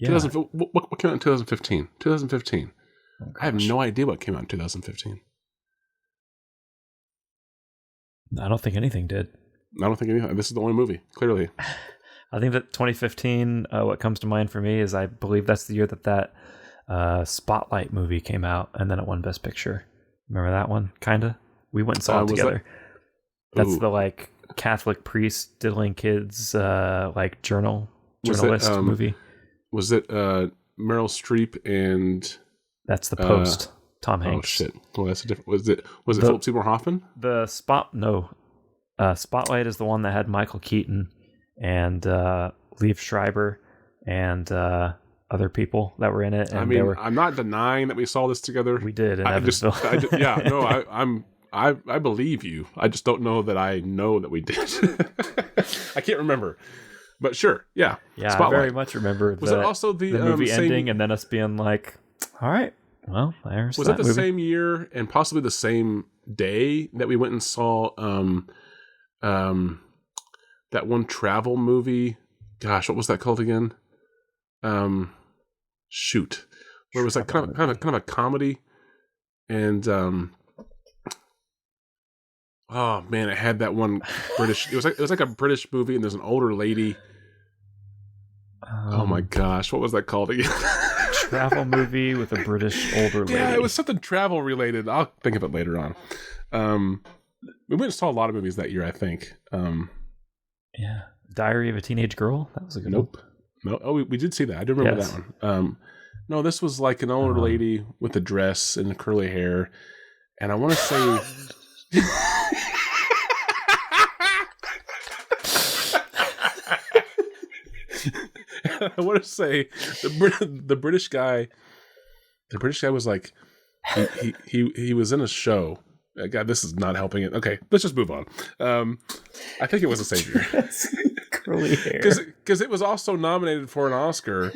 Yeah. 2000, what came out in 2015? 2015. Oh, I have no idea what came out in 2015. I don't think anything did. I don't think anything. This is the only movie, clearly. I think that 2015, what comes to mind for me is I believe that's the year that Spotlight movie came out, and then it won Best Picture. Remember that one? Kinda. We went and saw it together. That's the like Catholic priest diddling kids like journalist movie. Was it Meryl Streep and? That's The Post. Tom Hanks. Oh shit! Well, that's a different. Was it Philip Seymour Hoffman? Spotlight is the one that had Michael Keaton and Liev Schreiber and other people that were in it. And I'm not denying that we saw this together. We did. I believe you. I just don't know that I know that we did. I can't remember, but sure, yeah. Yeah, Spotlight. I very much remember. Was it also the movie ending and then us being like, "All right, well, there's was that that the movie." Same year and possibly the same day that we went and saw that one travel movie? Gosh, what was that called again? Shoot, where it was like kind of a comedy, and oh man, it had that one British. It was like a British movie, and there's an older lady. Oh my gosh, what was that called again? Travel movie with a British older lady. Yeah, it was something travel related. I'll think of it later on. We went and saw a lot of movies that year, I think. Yeah, Diary of a Teenage Girl. That was a good one. No. Oh, we did see that. I do remember that one. No, this was like an older lady with a dress and curly hair, and I want to say. I want to say the British guy. The British guy was like, he was in a show. God, this is not helping it. Okay, let's just move on. I think it was the same year. Curly hair. Because it was also nominated for an Oscar,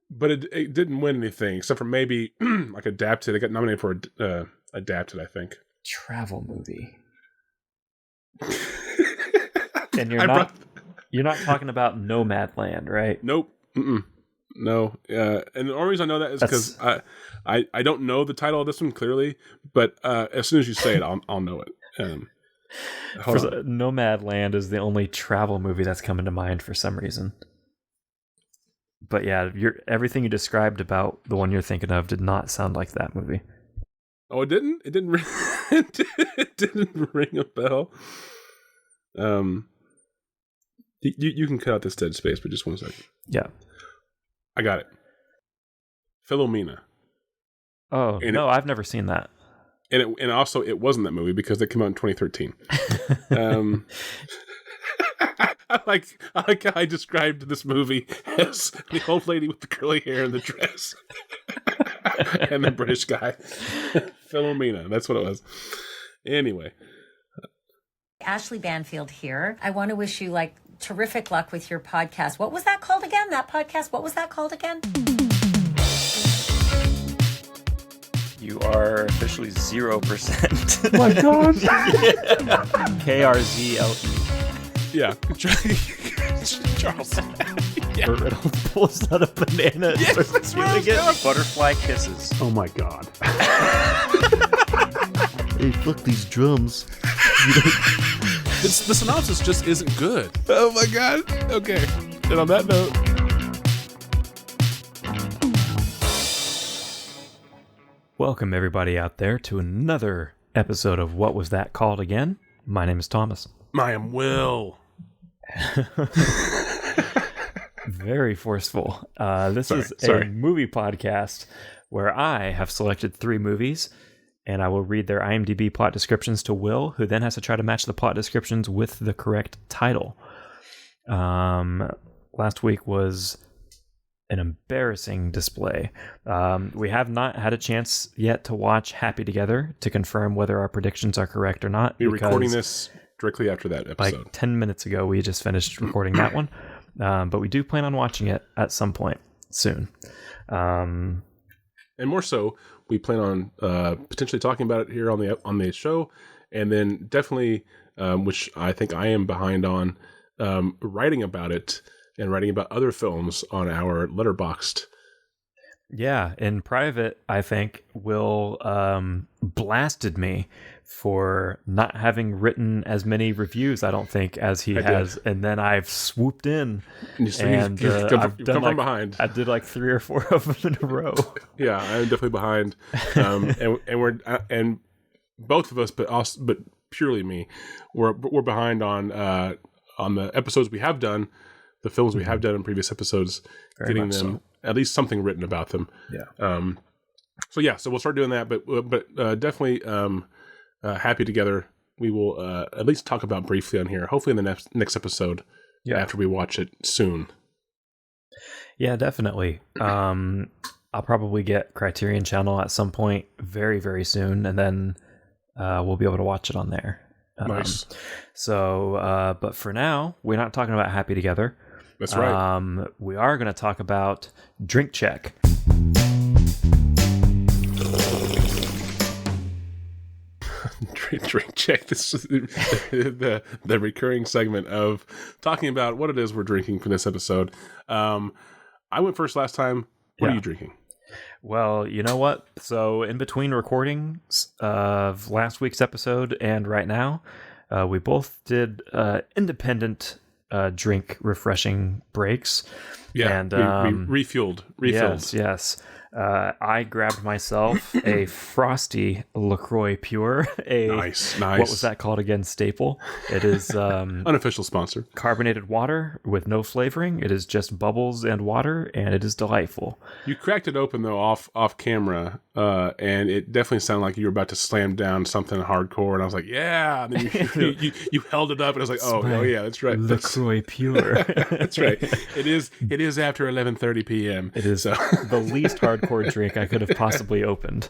but it didn't win anything except for maybe like adapted. It got nominated for adapted, I think. Travel movie. And you're not talking about Nomadland, right? Nope. Mm-mm. No. And the only reason I know that is because I don't know the title of this one clearly, but as soon as you say it, I'll know it. Nomadland is the only travel movie that's coming to mind for some reason. But yeah, everything you described about the one you're thinking of did not sound like that movie. Oh, it didn't? It didn't it didn't ring a bell. You can cut out this dead space for just 1 second. Yeah. I got it. Philomena. Oh, and I've never seen that. And also, it wasn't that movie because it came out in 2013. I like how I described this movie as the old lady with the curly hair and the dress. And the British guy. Philomena. That's what it was. Anyway. Ashley Banfield here. I want to wish you terrific luck with your podcast. What was that called again? That podcast, what was that called again? You are officially 0%. Oh my God. KRZLE. Yeah. Charles. Yeah. Burt Reynolds pulls out a banana and starts doing it. Butterfly kisses. Oh my God. Hey, fuck these drums. The synopsis just isn't good. Oh my God. Okay. And on that note. Welcome everybody out there to another episode of What Was That Called Again? My name is Thomas. I am Will. Very forceful. This is a movie podcast where I have selected 3 movies and I will read their IMDb plot descriptions to Will, who then has to try to match the plot descriptions with the correct title. Last week was an embarrassing display. We have not had a chance yet to watch Happy Together to confirm whether our predictions are correct or not. We're recording this directly after that episode. Like 10 minutes ago, we just finished recording that one. But we do plan on watching it at some point soon. And more so, we plan on potentially talking about it here on the show, and then definitely, which I think I am behind on, writing about it and writing about other films on our Letterboxd. Yeah, in private, I think Will blasted me for not having written as many reviews, I don't think, as he has. And then I've swooped in and come from behind. I did like 3 or 4 of them in a row. Yeah, I'm definitely behind. And both of us, but purely me, we're behind on the episodes we have done, the films we have done in previous episodes, Very getting much them so. at least something written about them. Yeah. So we'll start doing that, but definitely happy together. We will at least talk about briefly on here, hopefully in the next episode. Yeah, after we watch it soon. Yeah, definitely. I'll probably get Criterion Channel at some point very, very soon, and then we'll be able to watch it on there. Nice. So, but for now, we're not talking about Happy Together. That's right. We are going to talk about Drink Check. Drink Check. This is the recurring segment of talking about what it is we're drinking for this episode. I went first last time. What are you drinking? Well, you know what? So in between recordings of last week's episode and right now, we both did independent drink refreshing breaks. Yeah, and we refueled. Yes. I grabbed myself a frosty LaCroix Pure. Nice. What was that called again? Staple. It is unofficial sponsor. Carbonated water with no flavoring. It is just bubbles and water, and it is delightful. You cracked it open though off camera, and it definitely sounded like you were about to slam down something hardcore. And I was like, yeah. And then you held it up, and I was like, oh yeah, that's right. LaCroix Pure. That's right. It is after 11:30 p.m. It is the least hardcore drink I could have possibly opened.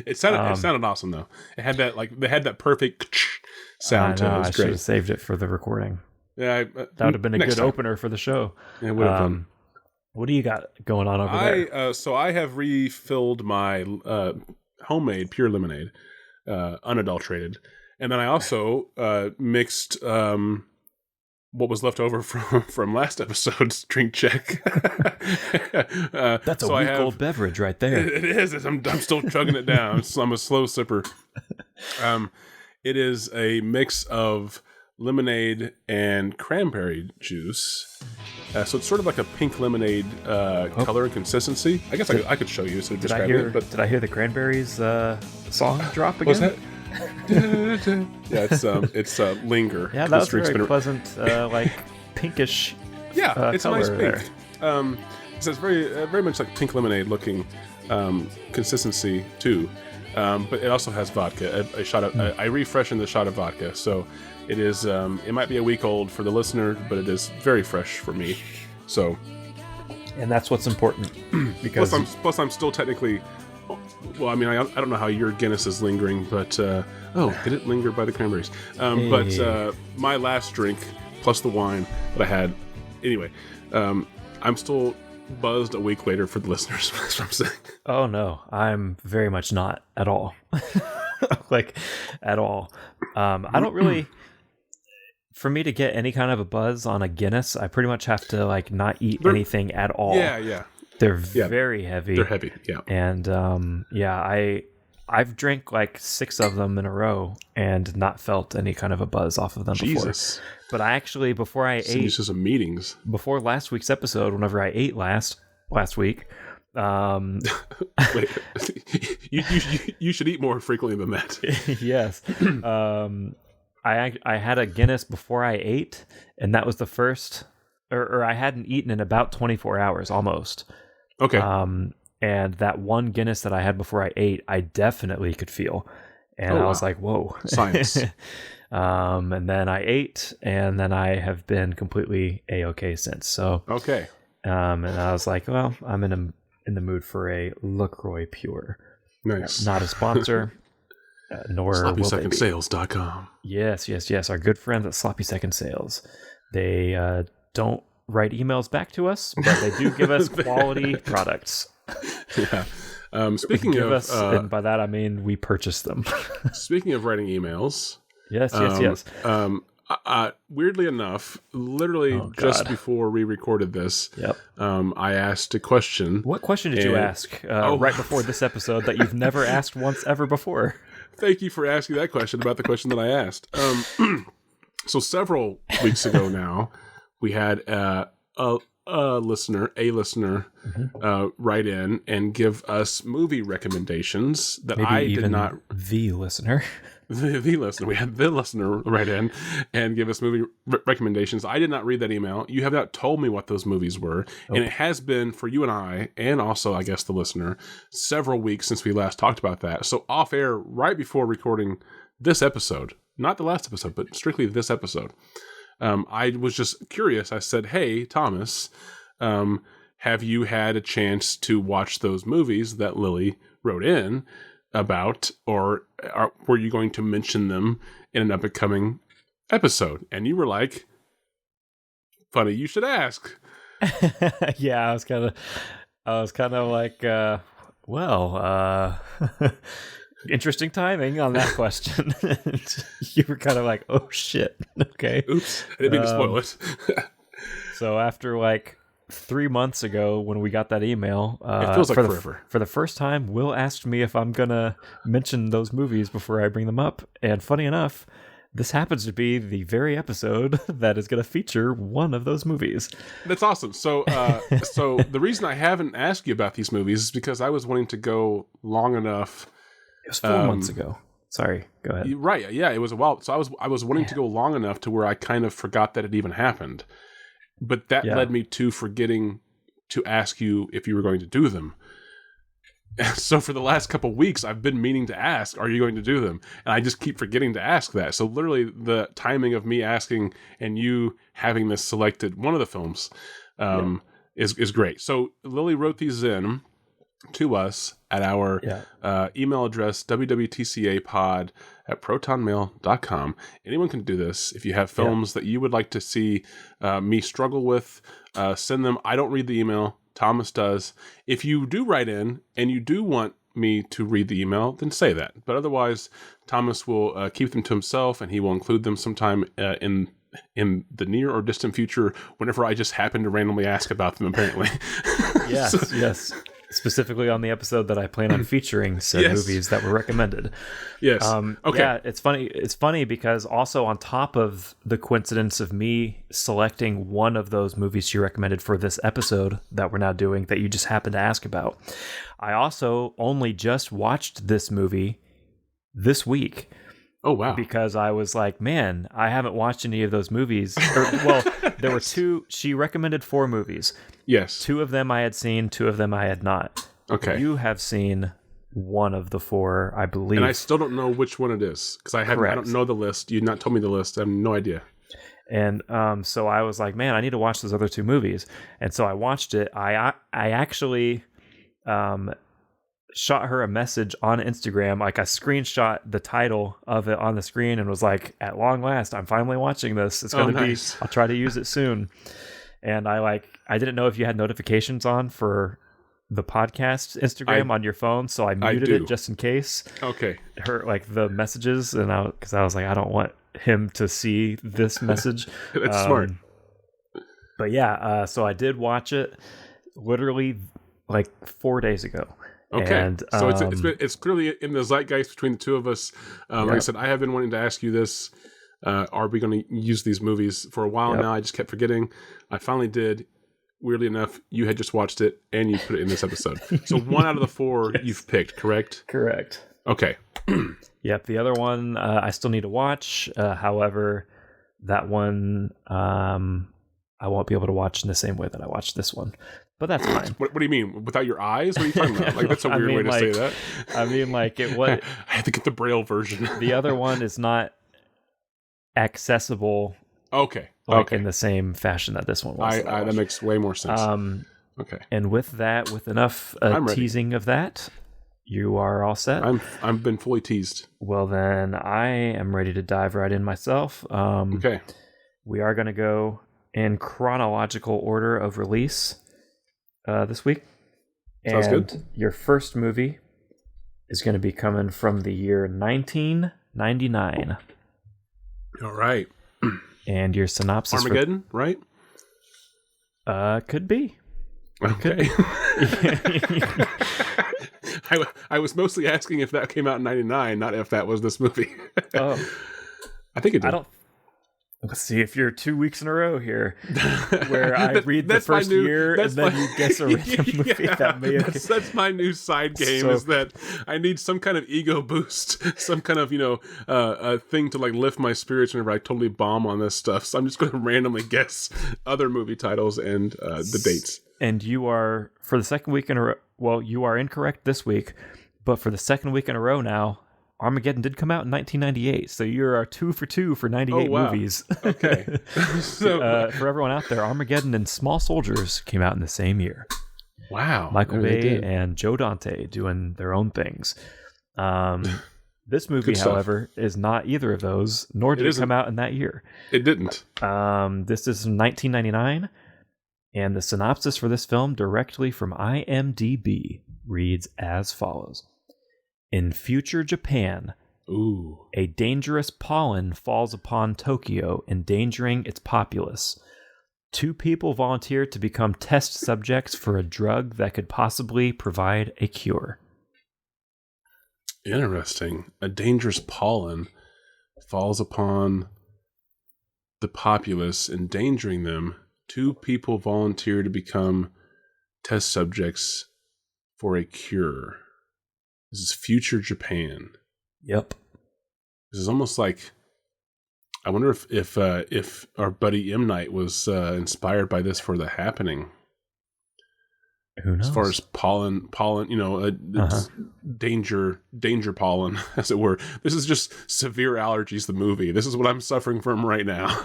It sounded awesome though. It had that perfect sound to it. It was I should have saved it for the recording. Yeah, that would have been a good opener for the show. Yeah, would have been. What do you got going on over there? So I have refilled my homemade pure lemonade, unadulterated, and then I also mixed what was left over from last episode's drink check. That's a week-old beverage right there. It is. I'm still chugging it down. So I'm a slow sipper. It is a mix of lemonade and cranberry juice. So it's sort of like a pink lemonade color and consistency. I guess I could show you so describe it. But did I hear the Cranberries song drop again? Was that? Yeah, it's Linger. Yeah, that was very pleasant, like pinkish. Yeah, it's a nice pink. There. So it's very much like pink lemonade looking consistency too, but it also has vodka. A shot of I refreshened the shot of vodka, so it is. It might be a week old for the listener, but it is very fresh for me. So, and that's what's important because plus I'm still technically. Well, I mean, I don't know how your Guinness is lingering, but did it linger by the cranberries? But my last drink plus the wine that I had, anyway, I'm still buzzed a week later for the listeners. That's what I'm saying. Oh no, I'm very much not at all, like at all. I don't really. For me to get any kind of a buzz on a Guinness, I pretty much have to like not eat anything at all. Yeah. They're very heavy. They're heavy, yeah. And I've drank like 6 of them in a row and not felt any kind of a buzz off of them before. But I actually, before I ate, some meetings. Before last week's episode, whenever I ate last week, wait, you should eat more frequently than that. Yes. I had a Guinness before I ate, and that was the first, or I hadn't eaten in about 24 hours almost. Okay. And that one Guinness that I had before I ate, I definitely could feel. And I was like, whoa. Science. And then I ate, and then I have been completely A-okay since. So okay. And I was like, well, I'm in the mood for a LaCroix Pure. Nice. Not a sponsor. Nor SloppySecondSales.com. Yes. Our good friends at Sloppy Second Sales. They don't write emails back to us, but they do give us quality products. Yeah. Speaking of, and by that I mean we purchase them. Speaking of writing emails, yes. weirdly enough, literally just before we recorded this, I asked a question. What question did you ask right before this episode that you've never asked once ever before? Thank you for asking that question about the question that I asked. So several weeks ago now, we had a listener write in and give us movie recommendations that Maybe I even did not. The listener. The listener. We had the listener write in and give us movie recommendations. I did not read that email. You have not told me what those movies were. And it has been for you and I, and also, I guess, the listener, several weeks since we last talked about that. So off air, right before recording this episode, not the last episode, but strictly this episode, I was just curious. I said, hey, Thomas, have you had a chance to watch those movies that Lily wrote in about, or were you going to mention them in an up-and-coming episode? And you were like, funny you should ask. Yeah, I was kind of like, interesting timing on that question. You were kind of like, oh shit, okay. Oops, I didn't mean to spoil it. So after like 3 months ago when we got that email, it feels like forever. For the first time, Will asked me if I'm gonna mention those movies before I bring them up. And funny enough, this happens to be the very episode that is going to feature one of those movies. That's awesome. So, so the reason I haven't asked you about these movies is because I was wanting to go long enough. It was 4 months ago. Sorry, go ahead. Right, yeah, it was a while. So I was wanting to go long enough to where I kind of forgot that it even happened. But that led me to forgetting to ask you if you were going to do them. So for the last couple of weeks, I've been meaning to ask, are you going to do them? And I just keep forgetting to ask that. So literally the timing of me asking and you having this selected one of the films is great. So Lily wrote these in to us at our email address, wwtcapod@protonmail.com. Anyone can do this. If you have films that you would like to see me struggle with, send them. I don't read the email. Thomas does. If you do write in and you do want me to read the email, then say that. But otherwise, Thomas will keep them to himself, and he will include them sometime in the near or distant future whenever I just happen to randomly ask about them, apparently. Yes, yes. Specifically on the episode that I plan on featuring said movies that were recommended. Yes. Okay. Yeah, it's funny. It's funny because also on top of the coincidence of me selecting one of those movies she recommended for this episode that we're now doing that you just happened to ask about, I also only just watched this movie this week. Oh, wow. Because I was like, man, I haven't watched any of those movies. There were two. She recommended 4 movies. Yes. 2 of them I had seen, 2 of them I had not. Okay. You have seen one of the 4, I believe. And I still don't know which one it is because I don't know the list. You've not told me the list. I have no idea. And so I was like, man, I need to watch those other 2 movies. And so I watched it. I actually shot her a message on Instagram. Like I screenshot the title of it on the screen and was like, at long last, I'm finally watching this. It's going to be, I'll try to use it soon. And I didn't know if you had notifications on for the podcast Instagram on your phone. So I muted it just in case. Okay. Her, like the messages. And because I was like, I don't want him to see this message. That's smart. But yeah, so I did watch it literally like 4 days ago. Okay, and, so it's clearly in the zeitgeist between the two of us. Like I said, I have been wanting to ask you this. Are we going to use these movies for a while now? I just kept forgetting. I finally did. Weirdly enough, you had just watched it and you put it in this episode. So 1 out of the 4 you've picked, correct? Correct. Okay. Yep. The other one I still need to watch. However, that one I won't be able to watch in the same way that I watched this one. But that's fine. What do you mean? Without your eyes? What are you talking about? Like that's a weird way to say that. I mean, like it was. I have to get the Braille version. The other one is not accessible. Okay. In the same fashion that this one was. That makes way more sense. Okay. And with that, with enough teasing of that, you are all set. I've been fully teased. Well, then I am ready to dive right in myself. Okay. We are going to go in chronological order of release. This week. Sounds good. Your first movie is going to be coming from the year 1999. All right. And your synopsis Armageddon, right? Could be. Okay. I was mostly asking if that came out in 99, not if that was this movie. Oh. I think it did. I don't. Let's see if you're 2 weeks in a row here, where I read the first year and then you guess a random movie that may have. That's my new side game. Is that I need some kind of ego boost, some kind of thing to like lift my spirits whenever I totally bomb on this stuff. So I'm just going to randomly guess other movie titles and the dates. And you are for the second week in a row. Well, you are incorrect this week, but for the second week in a row now. Armageddon did come out in 1998, so you're 2 for 2 for 98 movies. Okay. So for everyone out there, Armageddon and Small Soldiers came out in the same year. Wow. Michael Bay and Joe Dante doing their own things. This movie, however, is not either of those, nor did it come out in that year. It didn't. This is from 1999, and the synopsis for this film, directly from IMDb, reads as follows. In future Japan, a dangerous pollen falls upon Tokyo, endangering its populace. 2 people volunteer to become test subjects for a drug that could possibly provide a cure. Interesting. A dangerous pollen falls upon the populace, endangering them. 2 people volunteer to become test subjects for a cure. This is future Japan. Yep. This is almost like, I wonder if our buddy M. Night was inspired by this for The Happening. Who knows? As far as pollen, danger pollen, as it were. This is just severe allergies. The movie. This is what I'm suffering from right now.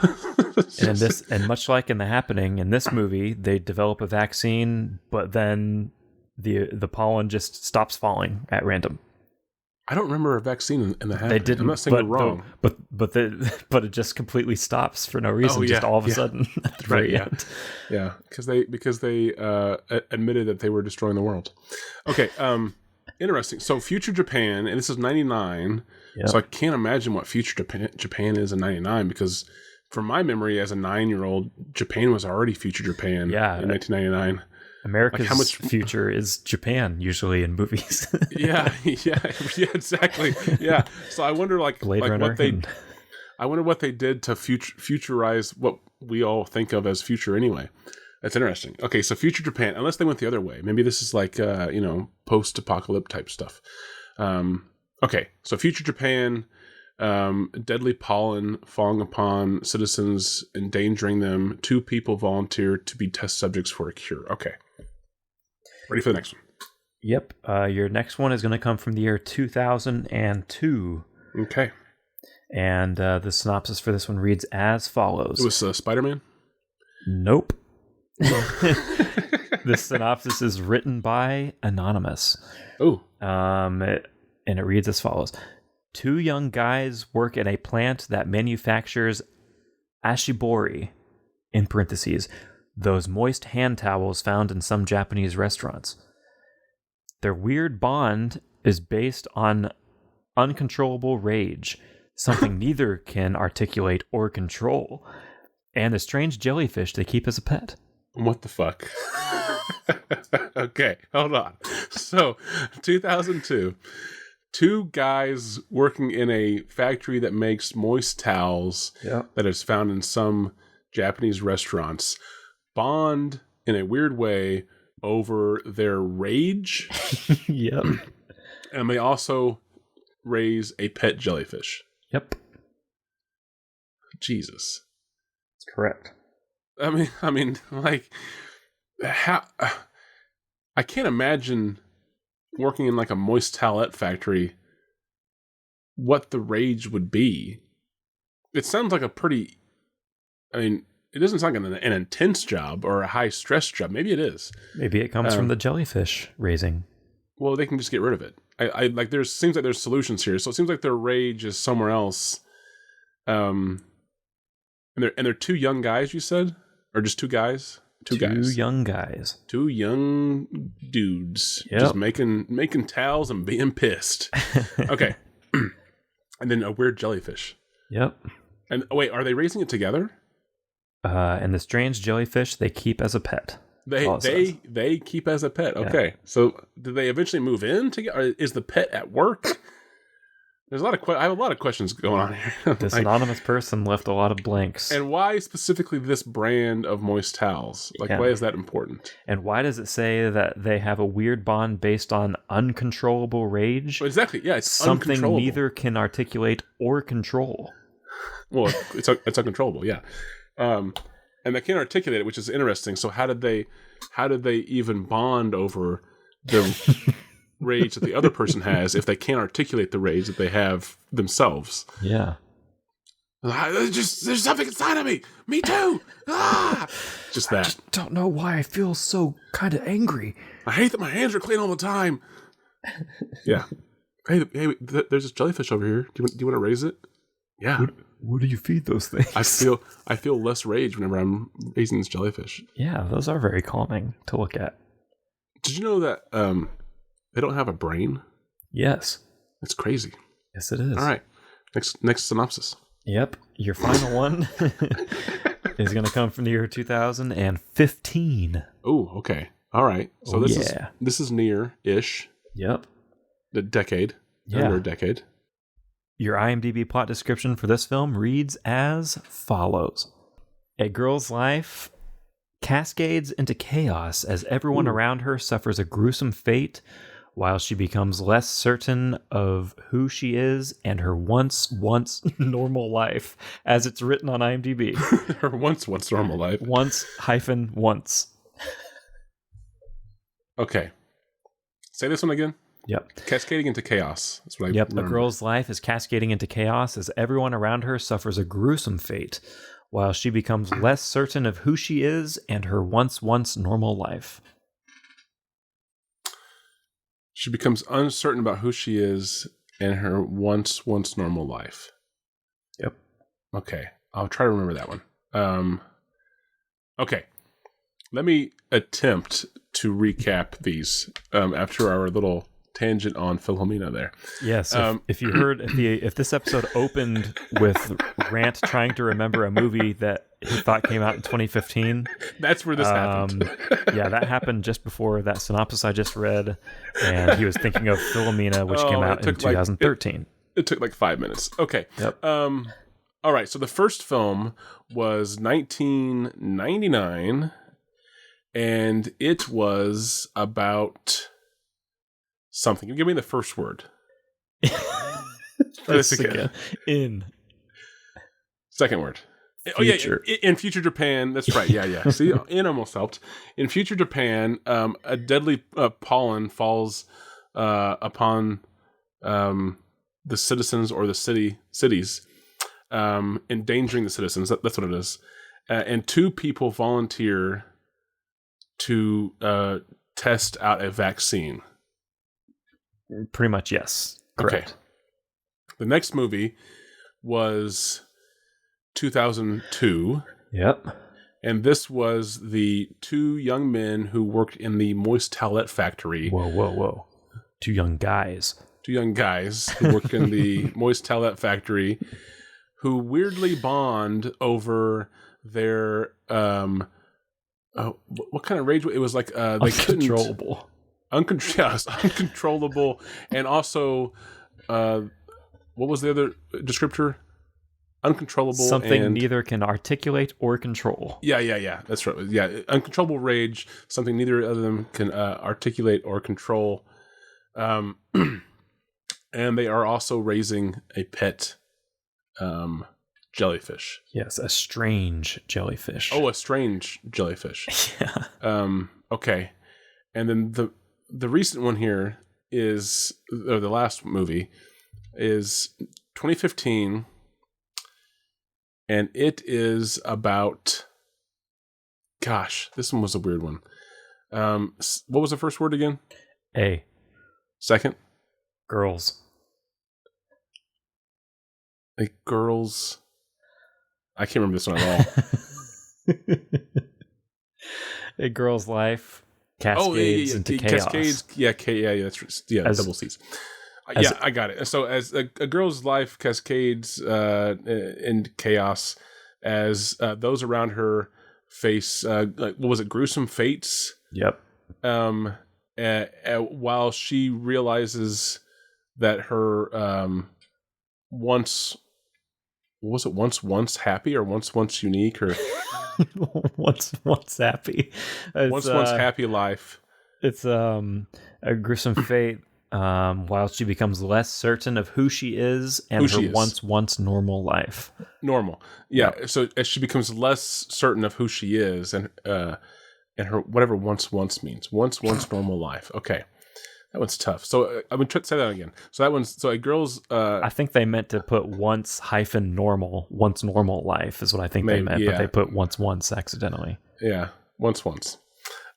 and much like in The Happening, in this movie, they develop a vaccine, but then the pollen just stops falling at random. I don't remember a vaccine in The Happening. They didn't. I'm not saying they're wrong. But it just completely stops for no reason. Just all of a sudden at the very end. Yeah, because they admitted that they were destroying the world. Okay, interesting. So future Japan, and this is 99. Yep. So I can't imagine what future Japan is in 99 because from my memory as a 9-year-old, Japan was already future Japan in 1999. America's future is Japan, usually in movies. yeah, exactly. Yeah. So I wonder, what they did to futurize what we all think of as future anyway. That's interesting. Okay, so future Japan, unless they went the other way. Maybe this is like, post-apocalypse type stuff. Okay, so future Japan, deadly pollen falling upon citizens, endangering them. 2 people volunteer to be test subjects for a cure. Okay. Ready for the next one? Yep. Your next one is going to come from the year 2002. Okay. And the synopsis for this one reads as follows. It was Spider-Man? Nope. This synopsis is written by Anonymous. Oh. And it reads as follows. 2 young guys work at a plant that manufactures ashibori, in parentheses, those moist hand towels found in some Japanese restaurants. Their weird bond is based on uncontrollable rage, something neither can articulate or control, and a strange jellyfish they keep as a pet. What the fuck? Okay, hold on. So, 2002, 2 guys working in a factory that makes moist towels that is found in some Japanese restaurants bond in a weird way over their rage. Yep. And they also raise a pet jellyfish. Yep. Jesus. That's correct. I mean, like, how? I can't imagine working in like a moist towelette factory. What the rage would be? It sounds like a pretty. I mean, it doesn't sound like an intense job or a high stress job. Maybe it is. Maybe it comes from the jellyfish raising. Well, they can just get rid of it. I like. Seems like there's solutions here. So it seems like their rage is somewhere else. And they're 2 young guys. You said, or just 2 guys? 2 guys. 2 young guys. 2 young dudes. Yep. Just making towels and being pissed. Okay. And then a weird jellyfish. Yep. And wait, are they raising it together? And the strange jellyfish they keep as a pet. They keep as a pet. Okay, so do they eventually move in together? Or is the pet at work? There's a lot of I have a lot of questions going on here. This anonymous person left a lot of blanks. And why specifically this brand of moist towels? Why is that important? And why does it say that they have a weird bond based on uncontrollable rage? Well, exactly. Yeah, it's something neither can articulate or control. Well, it's uncontrollable. Yeah. And they can't articulate it, which is interesting. So how did they even bond over the rage that the other person has if they can't articulate the rage that they have themselves? Yeah. There's something inside of me. Me too. Just that. I just don't know why I feel so kind of angry. I hate that my hands are clean all the time. Yeah. Hey, there's this jellyfish over here. Do you want to raise it? Yeah. What do you feed those things? I feel less rage whenever I'm raising this jellyfish. Yeah, those are very calming to look at. Did you know that they don't have a brain? Yes. It's crazy. Yes, it is. All right. Next synopsis. Yep. Your final one is going to come from the year 2015. Oh, okay. All right. So this is near-ish. Yep. The decade. Yeah. Under a decade. Your IMDb plot description for this film reads as follows. A girl's life cascades into chaos as everyone around her suffers a gruesome fate while she becomes less certain of who she is and her once normal life, as it's written on IMDb. Her once normal life. Once. Okay. Say this one again. Yep. Cascading into chaos. That's what I A girl's life is cascading into chaos as everyone around her suffers a gruesome fate, while she becomes less certain of who she is and her once normal life. She becomes uncertain about who she is and her once normal life. Yep. Okay. I'll try to remember that one. Okay. Let me attempt to recap these after our little tangent on Philomena there. Yes, if you heard, if this episode opened with Rant trying to remember a movie that he thought came out in 2015, that's where this happened. Yeah, that happened just before that synopsis I just read, and he was thinking of Philomena, which came out in 2013. It took like 5 minutes. Okay. Yep. All right. So the first film was 1999, and it was about something. Give me the first word. This again. In. Second word. Future. Oh, yeah. In future Japan. That's right. Yeah. See, in almost helped. In future Japan, a deadly pollen falls upon the citizens or the cities, endangering the citizens. That's what it is. And 2 people volunteer to test out a vaccine. Pretty much, yes. Correct. Okay. The next movie was 2002. Yep. And this was the 2 young men who worked in the moist towelette factory. Whoa. 2 young guys. 2 young guys who worked in the moist towelette factory who weirdly bond over their what kind of rage? It was like they uncontrollable. Uncontrollable, and also what was the other descriptor? Uncontrollable. Something neither can articulate or control. Yeah. That's right. Yeah, uncontrollable rage. Something neither of them can articulate or control. And they are also raising a pet jellyfish. Yes, a strange jellyfish. Oh, a strange jellyfish. Yeah. Okay. And then the recent one here is, or the last movie is 2015, and it is about, gosh, this one was a weird one. What was the first word again? A. Second? Girls. Like girls. I can't remember this one at all. A girl's life cascades into chaos. Cascades, that's double C's. Yeah, I got it. So as a girl's life cascades into chaos, as those around her face, like, what was it, gruesome fates? Yep. While she realizes that her once happy or once unique or once happy. once happy life. It's a gruesome fate. While she becomes less certain of who she is and her once normal life. Normal, yeah. Yep. So as she becomes less certain of who she is and her whatever once means, once normal life. Okay, that one's tough. So I'm gonna try to say that again. So a girl's. I think they meant to put once normal life is what I think they meant, but they put once accidentally. Yeah, once.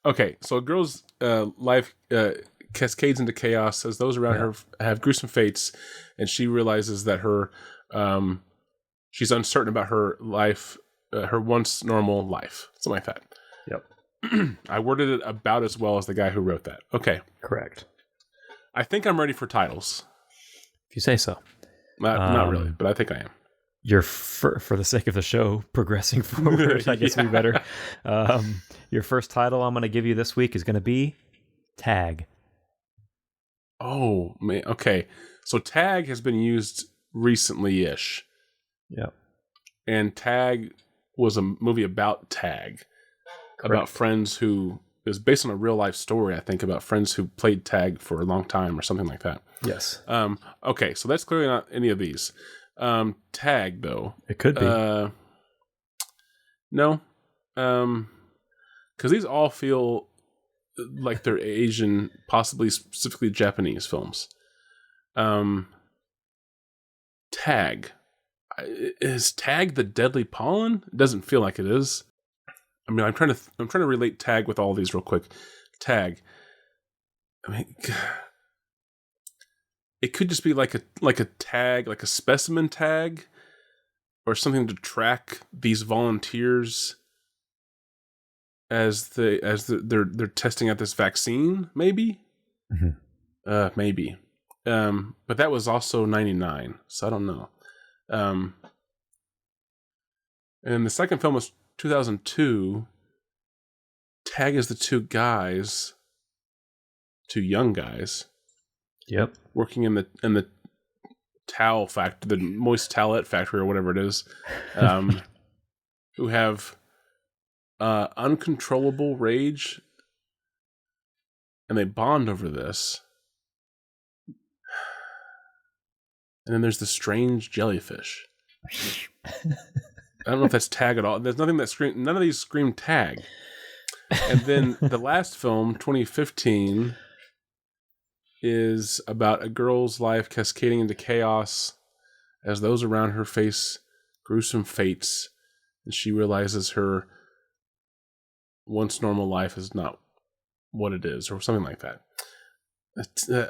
Okay, so a girl's life cascades into chaos as those around her have gruesome fates, and she realizes that her she's uncertain about her life, her once normal life, something like that. Yep. I worded it about as well as the guy who wrote that. Okay, correct. I think I'm ready for titles. If you say so. Not really, but I think I am. You're for the sake of the show progressing forward. I guess we better. Your first title I'm going to give you this week is going to be Tag. Oh, man. Okay. So Tag has been used recently-ish. Yeah. And Tag was a movie about Tag. Correct. About friends who... It was based on a real-life story, I think, about friends who played Tag for a long time or something like that. Yes. Okay, so that's clearly not any of these. Tag, though. It could be. No. Because these all feel... like they're Asian, possibly specifically Japanese films. Tag. Is Tag the Deadly Pollen? It doesn't feel like it is. I mean, I'm trying to relate Tag with all these real quick. Tag. I mean, it could just be like a tag, like a specimen tag, or something to track these volunteers as they're testing out this vaccine, maybe. Mm-hmm. Maybe. But that was also 99, so I don't know. And the second film was 2002. Tag is the two young guys. Yep. Working in the towel factory, the moist towelette factory or whatever it is, who have uncontrollable rage, and they bond over this. And then there's the strange jellyfish. I don't know if that's Tag at all. There's nothing that none of these scream Tag. And then the last film, 2015, is about a girl's life cascading into chaos as those around her face gruesome fates, and she realizes her once normal life is not what it is, or something like that.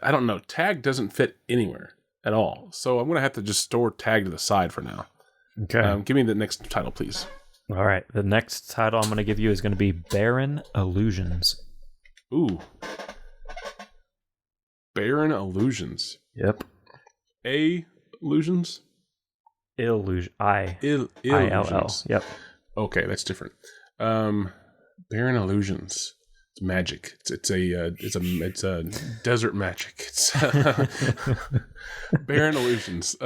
I don't know. Tag doesn't fit anywhere at all, so I'm going to have to just store Tag to the side for now. Okay. Give me the next title, please. All right. The next title I'm going to give you is going to be Barren Illusions. Ooh. Barren Illusions. Yep. Illusions? Illusion. Illusions. I-L-L. Yep. Okay, that's different. Barren Illusions. It's magic. It's a desert magic. It's Barren Illusions.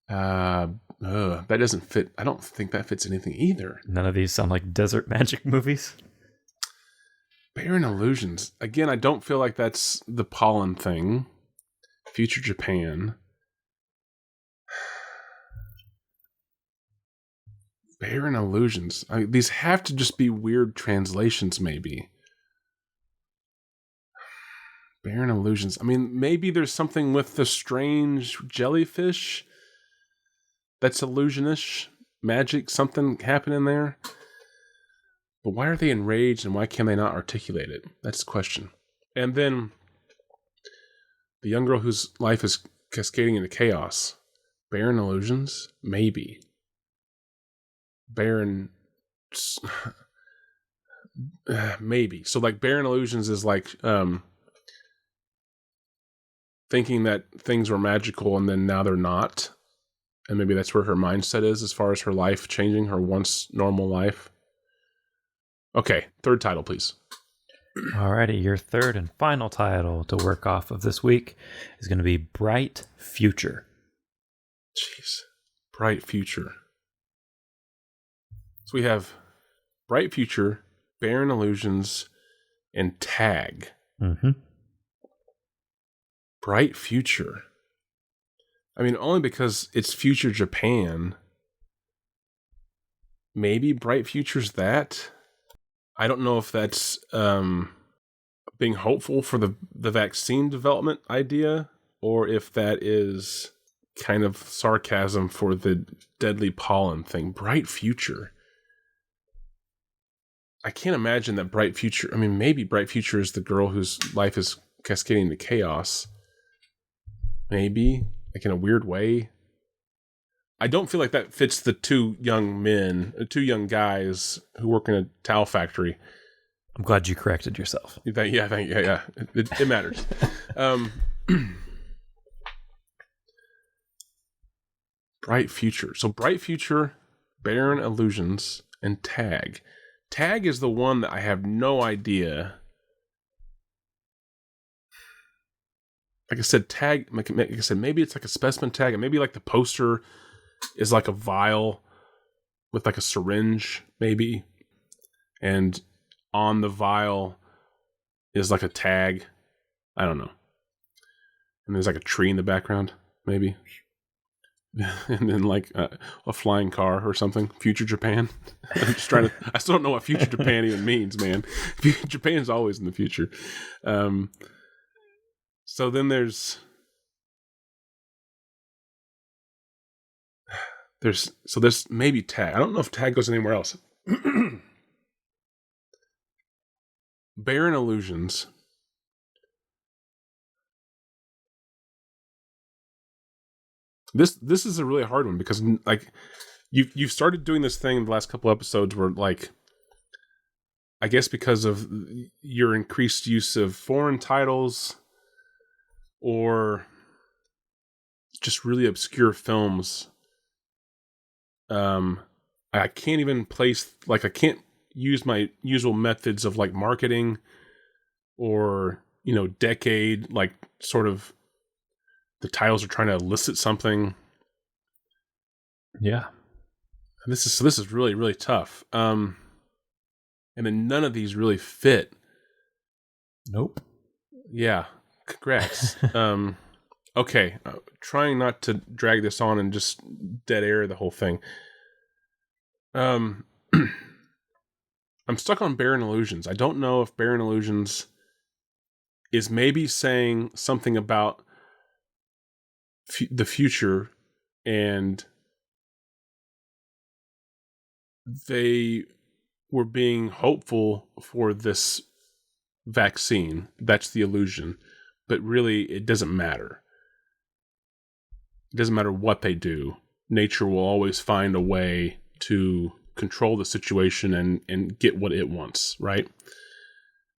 That doesn't fit. I don't think that fits anything either. None of these sound like desert magic movies. Barren Illusions. Again, I don't feel like that's the pollen thing. Future Japan. Barren Illusions. These have to just be weird translations, maybe. Barren Illusions. I mean, maybe there's something with the strange jellyfish that's illusionish. Magic, something happening there. But why are they enraged and why can they not articulate it? That's the question. And then the young girl whose life is cascading into chaos. Barren Illusions? Maybe. Barren... maybe. So like Barren Illusions is like thinking that things were magical and then now they're not. And maybe that's where her mindset is as far as her life changing, her once normal life. Okay, third title, please. Alrighty, your third and final title to work off of this week is going to be Bright Future. Jeez. Bright Future. So we have Bright Future, Barren Illusions, and Tag. Mm-hmm. Bright Future. I mean, only because it's future Japan. Maybe Bright Future's that. I don't know if that's being hopeful for the vaccine development idea, or if that is kind of sarcasm for the deadly pollen thing. Bright Future. I can't imagine that Bright Future... I mean, maybe Bright Future is the girl whose life is cascading into chaos. Maybe. Like in a weird way. I don't feel like that fits the two young guys who work in a towel factory. I'm glad you corrected yourself. Yeah. It matters. Bright Future. So Bright Future, Barren Illusions, and Tag. Tag is the one that I have no idea. Like I said, Tag, like I said, maybe it's like a specimen tag, and maybe like the poster is like a vial with like a syringe, maybe. And on the vial is like a tag. I don't know. And there's like a tree in the background, maybe. And then like a flying car or something. Future Japan. I'm just trying to... I still don't know what future Japan even means, man. Japan's always in the future. So then there's maybe Tag. I don't know if Tag goes anywhere else. Barren Illusions. This is a really hard one because like you've started doing this thing in the last couple episodes where like I guess because of your increased use of foreign titles or just really obscure films. I can't even place, like, I can't use my usual methods of like marketing or, decade, like sort of the titles are trying to elicit something. Yeah. And this is really, really tough. And then none of these really fit. Nope. Yeah. Congrats. Okay. Trying not to drag this on and just dead air the whole thing. I'm stuck on Barren Illusions. I don't know if Barren Illusions is maybe saying something about the future, and they were being hopeful for this vaccine. That's the illusion. But really, it doesn't matter. It doesn't matter what they do. Nature will always find a way to control the situation and get what it wants, right?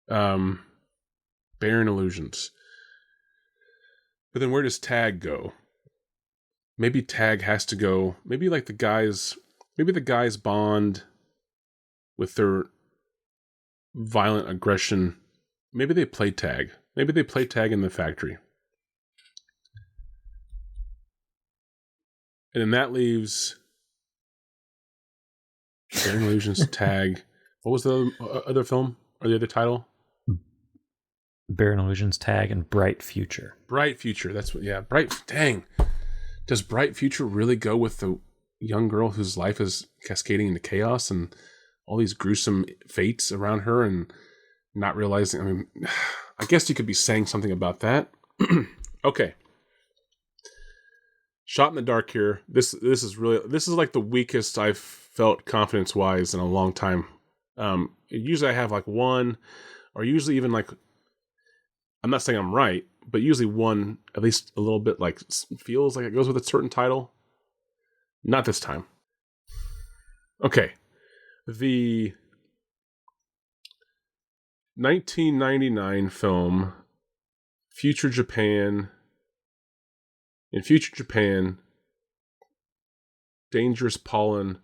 Barren Illusions. But then where does Tag go? Maybe Tag has to go. Maybe like the guys bond with their violent aggression. Maybe they play tag. Maybe they play tag in the factory. And then that leaves Barren Illusions, Tag. What was the other film or the other title? Barren Illusions, Tag, and Bright Future. Bright Future. That's what. Yeah, Bright. Dang. Does Bright Future really go with the young girl whose life is cascading into chaos and all these gruesome fates around her and not realizing? I mean, I guess you could be saying something about that. Okay. Shot in the dark here. This is like the weakest I've felt confidence wise in a long time. Usually I have like one, or usually even like, I'm not saying I'm right, but usually one at least a little bit like feels like it goes with a certain title. Not this time. Okay. The 1999 film Future Japan, In future Japan, dangerous pollen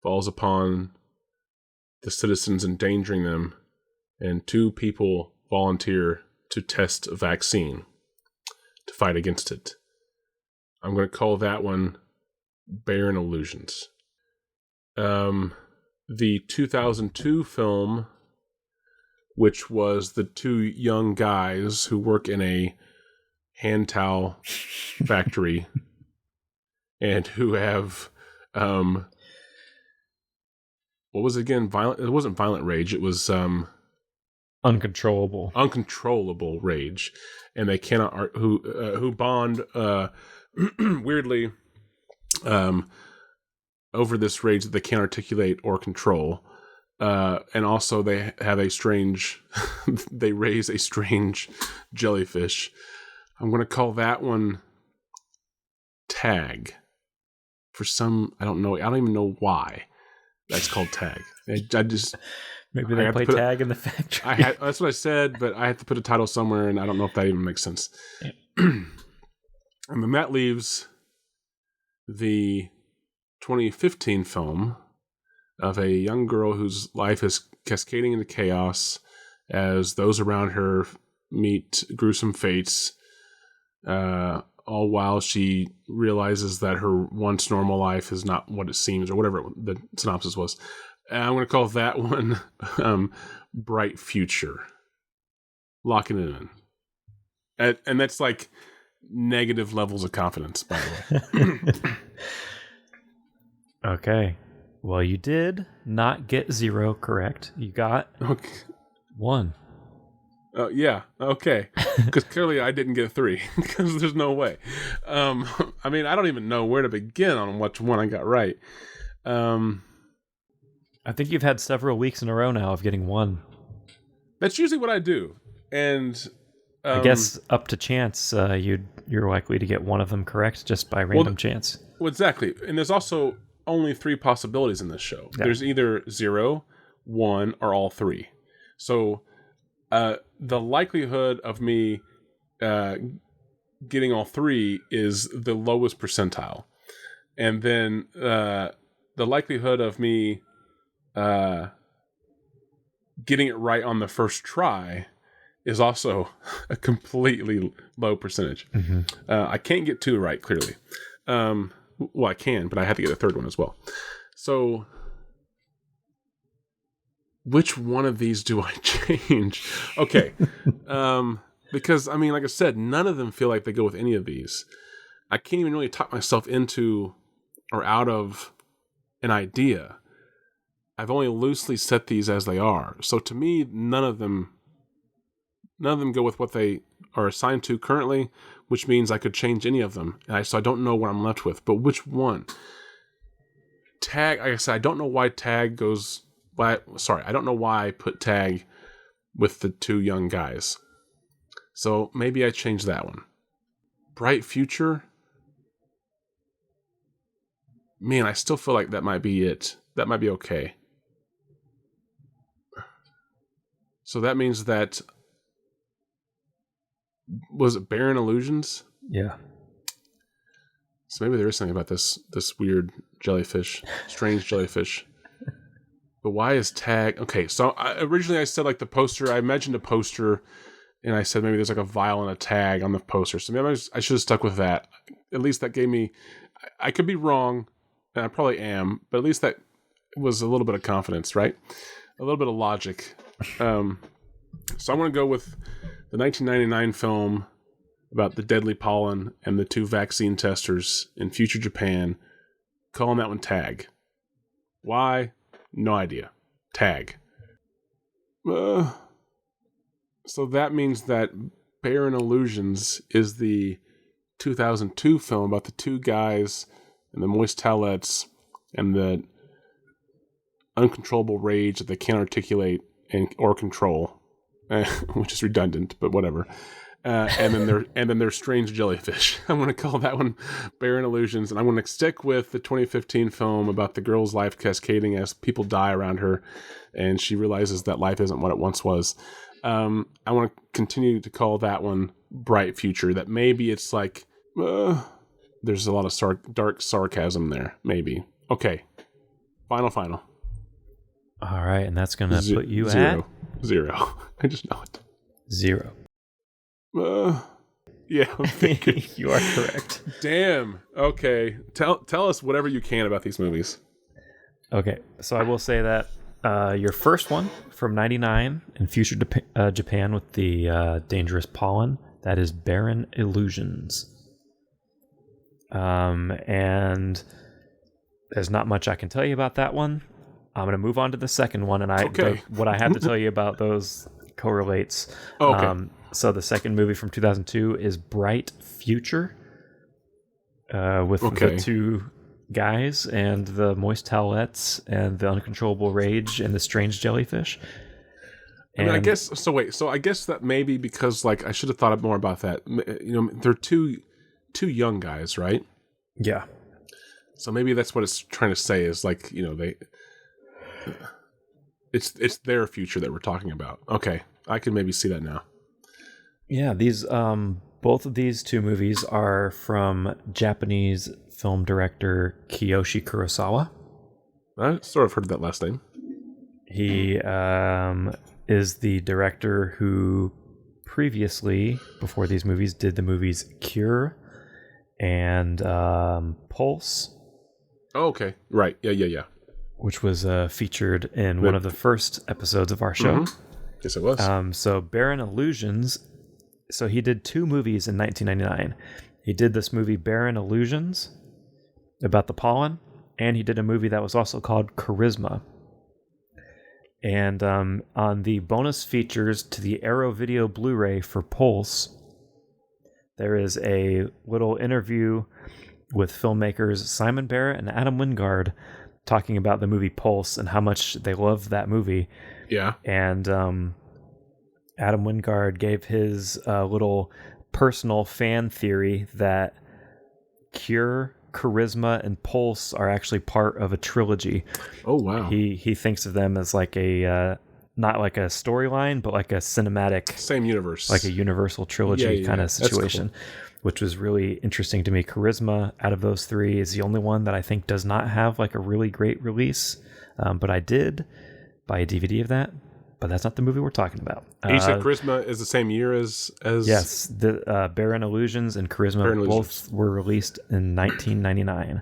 falls upon the citizens, endangering them, and 2 people volunteer to test a vaccine to fight against it. I'm going to call that one Barren Illusions. The 2002 film, which was the 2 young guys who work in a hand towel factory and who have, what was it again? It wasn't violent rage. It was, uncontrollable rage. And they cannot, who bond, weirdly, over this rage that they can't articulate or control. And also they have a strange, they raise a strange jellyfish. I'm going to call that one Tag. For some, I don't even know why that's called Tag. I just... Maybe they play tag in the factory. That's what I said, but I had to put a title somewhere, and I don't know if that even makes sense. And then that leaves the 2015 film of a young girl whose life is cascading into chaos as those around her meet gruesome fates, all while she realizes that her once normal life is not what it seems, or whatever the synopsis was. And I'm going to call that one Bright Future. Locking it in. And that's like negative levels of confidence, by the way. Okay. Well, you did not get 0 correct. You got 1. Yeah, okay. Because clearly I didn't get 3, because there's no way. I mean, I don't even know where to begin on which one I got right. I think you've had several weeks in a row now of getting 1. That's usually what I do. And I guess up to chance, you're likely to get one of them correct just by random chance. Well, exactly. And there's also only 3 possibilities in this show. Yeah. There's either 0, 1, or all 3. So the likelihood of me getting all 3 is the lowest percentile. And then the likelihood of me getting it right on the first try is also a completely low percentage. Mm-hmm. I can't get 2 right, clearly. Well, I can, but I have to get a 3rd one as well. So, which one of these do I change? Okay. Because, I mean, like I said, none of them feel like they go with any of these. I can't even really talk myself into or out of an idea. I've only loosely set these as they are. So to me, none of them go with what they are assigned to currently, which means I could change any of them. So I don't know what I'm left with. But which one? Tag, like I said, I don't know why Tag goes... I don't know why I put Tag with the 2 young guys. So maybe I change that one. Bright Future? Man, I still feel like that might be it. That might be okay. So that means that... Was it Barren Illusions? Yeah. So maybe there is something about this weird jellyfish, strange jellyfish. But why is Tag... Okay, so originally I said like the poster, I imagined a poster, and I said maybe there's like a vial and a tag on the poster. So maybe I should have stuck with that. At least that gave me... I could be wrong, and I probably am, but at least that was a little bit of confidence, right? A little bit of logic. So I want to go with the 1999 film about the deadly pollen and the 2 vaccine testers in future Japan, calling that one Tag. Why? No idea. Tag. So that means that Barren Illusions is the 2002 film about the 2 guys and the moist towelettes and the uncontrollable rage that they can't articulate or control. Which is redundant, but whatever. And then there's strange jellyfish. I'm going to call that one Barren Illusions, and I'm going to stick with the 2015 film about the girl's life cascading as people die around her, and she realizes that life isn't what it once was. I want to continue to call that one Bright Future. That maybe it's like There's a lot of dark sarcasm there, maybe. Okay. Final. All right, and that's going to put you zero. at... 0. I just know it. 0. Yeah, I'm thinking. You are correct. Damn. Okay. Tell us whatever you can about these movies. Okay, so I will say that your first one from 99 in future Japan with the dangerous pollen, that is Barren Illusions. And there's not much I can tell you about that one. I'm going to move on to the second one, and what I have to tell you about those correlates. Okay. So the second movie from 2002 is Bright Future, with the two guys and the moist towelettes and the uncontrollable rage and the strange jellyfish. And I guess so. Wait, so I guess that maybe because like I should have thought more about that. They're two young guys, right? Yeah. So maybe that's what it's trying to say is like it's their future that we're talking about. Okay, I can maybe see that now. Yeah, these both of these two movies are from Japanese film director Kiyoshi Kurosawa. I sort of heard that last name. He is the director who previously, before these movies, did the movies Cure and Pulse. Oh, okay. Right. Yeah. Which was featured in one of the first episodes of our show. Mm-hmm. Yes, it was. So Barren Illusions. So he did 2 movies in 1999. He did this movie Barren Illusions about the pollen, and he did a movie that was also called Charisma. And on the bonus features to the Arrow Video Blu-ray for Pulse, there is a little interview with filmmakers Simon Barrett and Adam Wingard talking about the movie Pulse and how much they love that movie. Yeah. And Adam Wingard gave his little personal fan theory that Cure, Charisma, and Pulse are actually part of a trilogy. Oh, wow. He thinks of them as like a not like a storyline, but like a cinematic, same universe, like a universal trilogy kind of situation, which was really interesting to me. Charisma, out of those 3, is the only one that I think does not have like a really great release, but I did buy a DVD of that. But that's not the movie we're talking about. You said Charisma is the same year as... Yes, the Barren Illusions and Charisma both were released in 1999.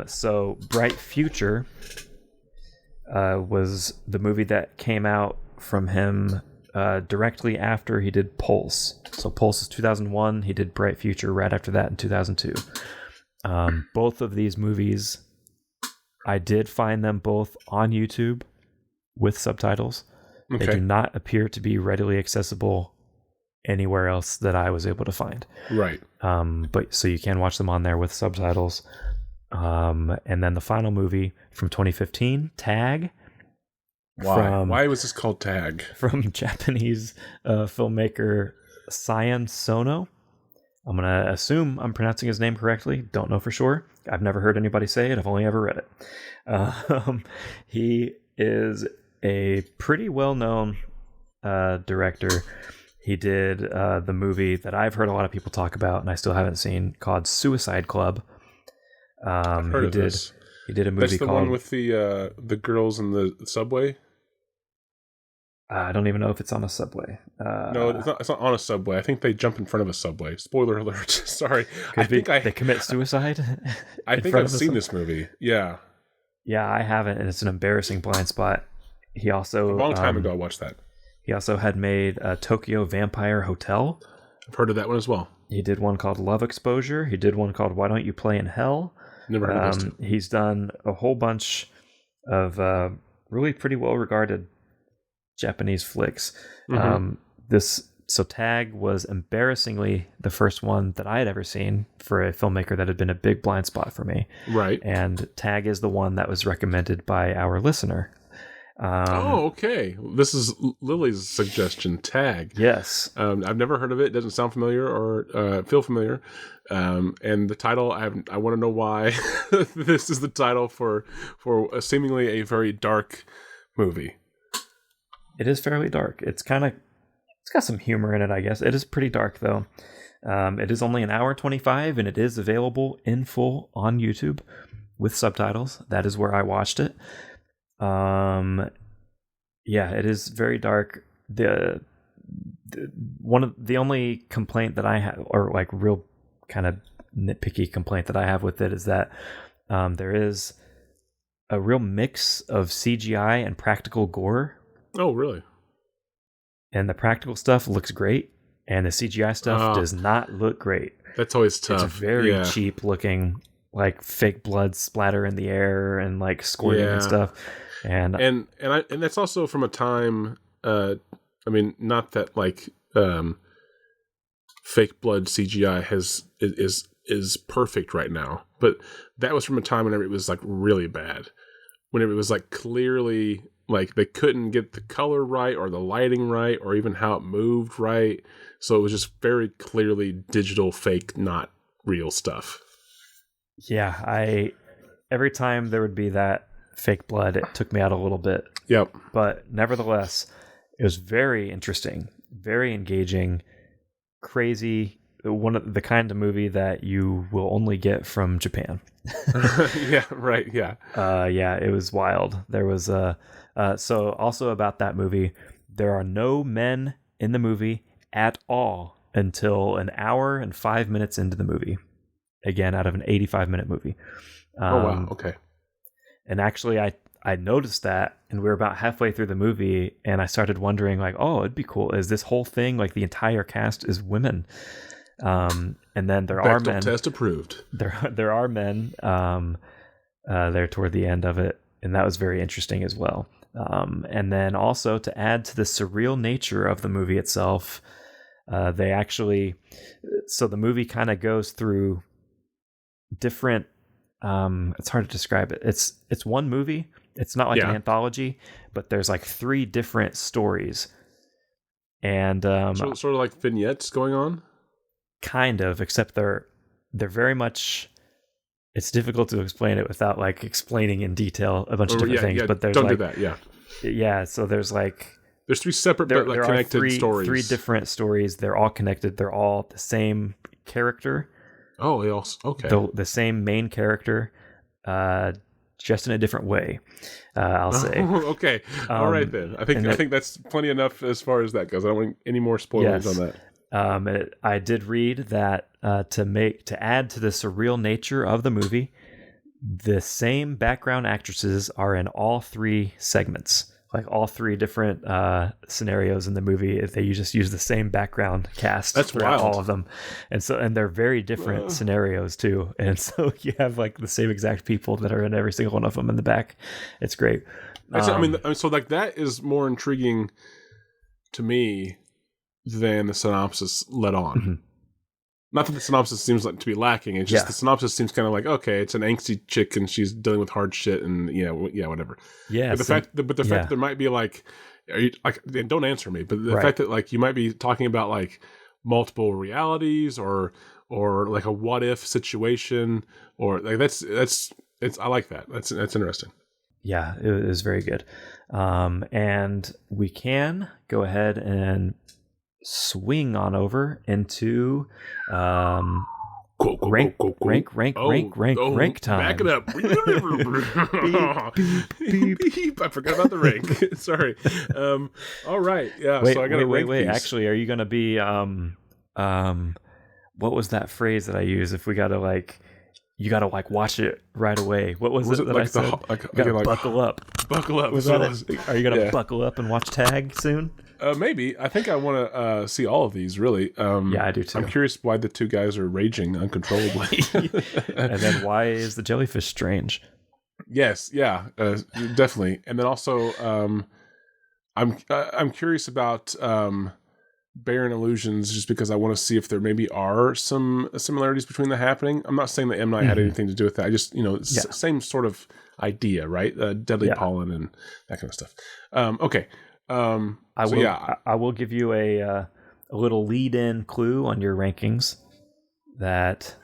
So Bright Future was the movie that came out from him directly after he did Pulse. So Pulse is 2001. He did Bright Future right after that in 2002. Both of these movies, I did find them both on YouTube with subtitles. Okay. They do not appear to be readily accessible anywhere else that I was able to find. Right. But so you can watch them on there with subtitles. And then the final movie from 2015, Tag. Why was this called Tag? From Japanese filmmaker Cyan Sono. I'm going to assume I'm pronouncing his name correctly. Don't know for sure. I've never heard anybody say it. I've only ever read it. He is a pretty well-known director. He did the movie that I've heard a lot of people talk about, and I still haven't seen, called Suicide Club. I've heard of this. He did a movie That's the called... one with the girls in the subway? I don't even know if it's on a subway. No, it's not on a subway. I think they jump in front of a subway. Spoiler alert. Sorry. They commit suicide? I think I've seen this movie. Yeah. Yeah, I haven't, and it's an embarrassing blind spot. He also... A long time ago I watched that. He also had made Tokyo Vampire Hotel. I've heard of that one as well. He did one called Love Exposure. He did one called Why Don't You Play in Hell? Never heard of this. He's done a whole bunch of really pretty well-regarded Japanese flicks. Mm-hmm. So Tag was embarrassingly the first one that I had ever seen for a filmmaker that had been a big blind spot for me. Right. And Tag is the one that was recommended by our listener. Okay. This is Lily's suggestion, Tag. Yes. I've never heard of it. It doesn't sound familiar or feel familiar. And the title, I want to know why this is the title for seemingly a very dark movie. It is fairly dark. It's got some humor in it, I guess. It is pretty dark, though. It is only an hour 25, and it is available in full on YouTube with subtitles. That is where I watched it. Yeah, it is very dark. The only complaint that I have, or like real kind of nitpicky complaint that I have with it, is that there is a real mix of CGI and practical gore. Oh, really? And the practical stuff looks great, and the CGI stuff does not look great. That's always tough. It's very cheap looking, like fake blood splatter in the air and like squirting and stuff. And that's also from a time. I mean, not that like fake blood CGI is perfect right now, but that was from a time whenever it was like really bad. Whenever it was like clearly like they couldn't get the color right or the lighting right or even how it moved right. So it was just very clearly digital fake, not real stuff. Yeah, every time there would be that fake blood, it took me out a little bit. Yep. But nevertheless, it was very interesting, very engaging, crazy, one of the kind of movie that you will only get from Japan. Yeah, right, yeah. Yeah, it was wild. There was so also about that movie, there are no men in the movie at all until an hour and 5 minutes into the movie. Again, out of an 85-minute movie. Oh, wow, okay. And actually, I noticed that, and we were about halfway through the movie, and I started wondering, like, oh, it'd be cool. Is this whole thing, like, the entire cast is women? And then there are men. Test approved. There are men there toward the end of it, and that was very interesting as well. And then also to add to the surreal nature of the movie itself, they actually, so the movie kind of goes through different. It's hard to describe it. It's one movie. It's not like an anthology, but there's like 3 different stories, and sort of like vignettes going on. Kind of, except they're very much. It's difficult to explain it without like explaining in detail a bunch of different things. But there's don't do that. Yeah. So there's 3 separate but like connected stories. 3 different stories. They're all connected. They're all the same character. Oh, they also okay. The same main character, just in a different way. I'll say. Okay. All right then. I think that's plenty enough as far as that goes. I don't want any more spoilers on that. I did read that to add to the surreal nature of the movie, the same background actresses are in all 3 segments, like all 3 different scenarios in the movie. They just use the same background cast. That's wild. All of them, and they're very different scenarios too. And so you have like the same exact people that are in every single one of them in the back. It's great. So like that is more intriguing to me than the synopsis let on. Mm-hmm. Not that the synopsis seems like to be lacking. It's just the synopsis seems kind of like, okay, it's an angsty chick and she's dealing with hard shit and whatever. Yeah. But the fact that there might be like, and don't answer me, but the fact that like you might be talking about like multiple realities or like a what if situation or like I like that. That's interesting. Yeah, it was very good. And we can go ahead and swing on over into rank time. Back it up. Beep. I forgot about the rank. Sorry. All right. Yeah. Wait, so I got to rank wait. these. Actually, are you going to be what was that phrase that I use? If we got to like, you got to like watch it right away. What was it that like I said? You got to buckle up. Buckle up. Was that it? Are you going to buckle up and watch Tag soon? Maybe. I think I want to see all of these, really. Yeah, I do too. I'm curious why the 2 guys are raging uncontrollably. And then why is the jellyfish strange? Yes, yeah, definitely. And then also, I'm curious about Barren Illusions just because I want to see if there maybe are some similarities between the happening. I'm not saying that M. Night had anything to do with that. I just, same sort of idea, right? Deadly pollen and that kind of stuff. Okay. I will give you a little lead-in clue on your rankings that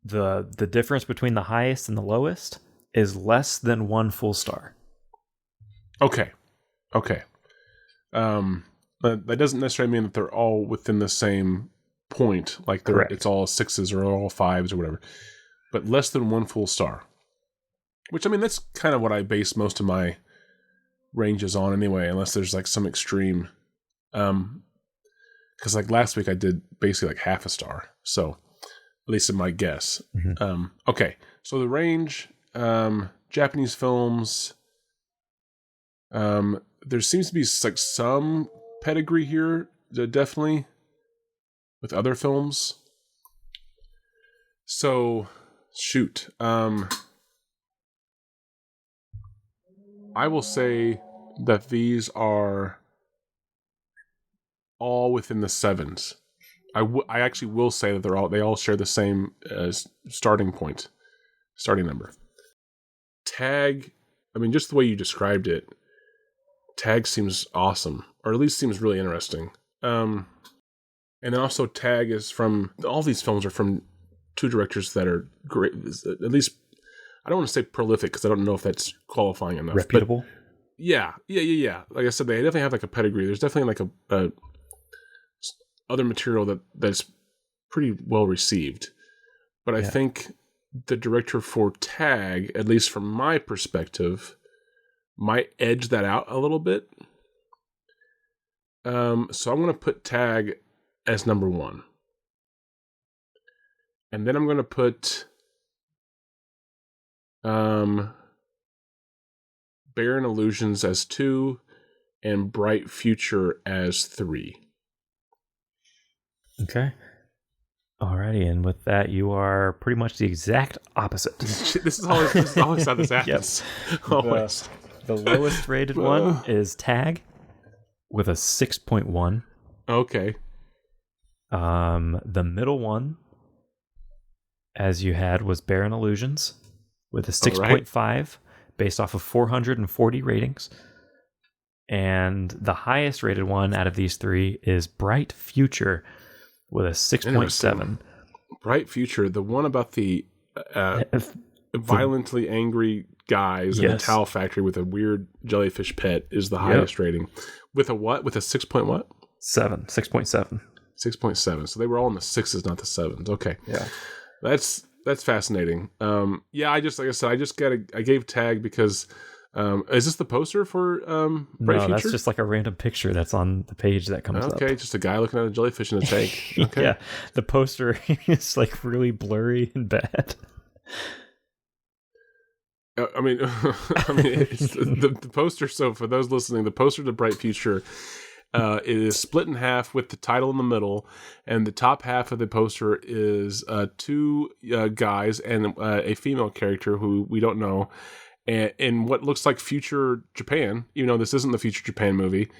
the difference between the highest and the lowest is less than 1 full star. Okay. That doesn't necessarily mean that they're all within the same point, like it's all 6s or all 5s or whatever, but less than 1 full star. Which, I mean, that's kind of what I base most of my ranges on anyway, unless there's like some extreme. Because like last week I did basically like half a star, so at least in my guess. Mm-hmm. Okay, so the range, Japanese films. There seems to be like some pedigree here, definitely, with other films. So, shoot. I will say that these are all within the 7s. I actually will say that they all share the same starting number. Tag, I mean, just the way you described it, Tag seems awesome, or at least seems really interesting. And then also Tag is from, all these films are from 2 directors that are great, at least, I don't want to say prolific because I don't know if that's qualifying enough. Reputable? Yeah. Like I said, they definitely have like a pedigree. There's definitely like a other material that's pretty well received. But I think the director for Tag, at least from my perspective, might edge that out a little bit. So I'm going to put Tag as number 1. And then I'm going to put Barren Illusions as 2 and Bright Future as 3. Okay. Alrighty, and with that, you are pretty much the exact opposite. This is always how this happens. Yep. Always. The lowest rated one is Tag with a 6.1. Okay. The middle one, as you had, was Barren Illusions with a 6.5 based off of 440 ratings. And the highest rated one out of these 3 is Bright Future with a 6.7. Bright Future, the one about the violently angry guys in a towel factory with a weird jellyfish pet, is the highest rating. With a what? With a 6 point what? 6.7. 6.7. So they were all in the 6s, not the 7s. Okay. Yeah. That's fascinating. I gave Tag because is this the poster for Bright Future? No, that's just like a random picture that's on the page that comes up. Okay, just a guy looking at a jellyfish in a tank. Okay. Yeah, the poster is like really blurry and bad. I mean, it's the poster. So for those listening, the poster to Bright Future is split in half with the title in the middle, and the top half of the poster is 2 guys and a female character who we don't know, and in what looks like future Japan, even though this isn't the future Japan movie.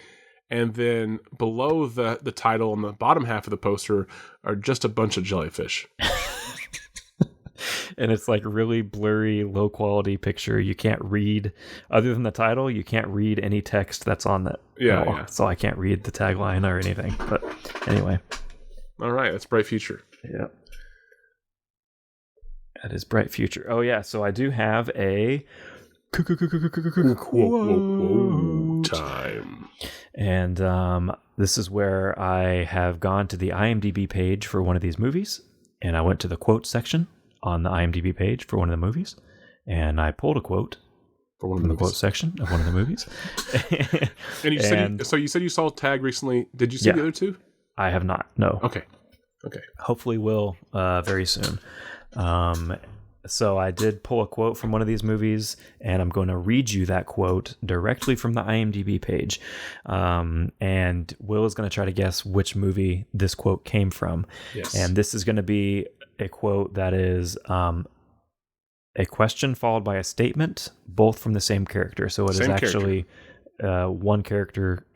And then below the title on the bottom half of the poster are just a bunch of jellyfish. And it's like really blurry, low quality picture. You can't read, other than the title, you can't read any text that's on that. Yeah. So I can't read the tagline or anything. But anyway. All right, that's Bright Future. Yeah. That is Bright Future. Oh yeah, so I do have a quote time. And this is where I have gone to the IMDb page for one of these movies, and I went to the quote section on the IMDb page for one of the movies, and I pulled a quote from the quote section of one of the movies. And you said you said you saw Tag recently. Did you see the other 2? I have not. No. Okay. Hopefully will very soon. So I did pull a quote from one of these movies, and I'm going to read you that quote directly from the IMDb page. And Will is going to try to guess which movie this quote came from. Yes. And this is going to be a quote that is a question followed by a statement, both from the same character. So it is actually one character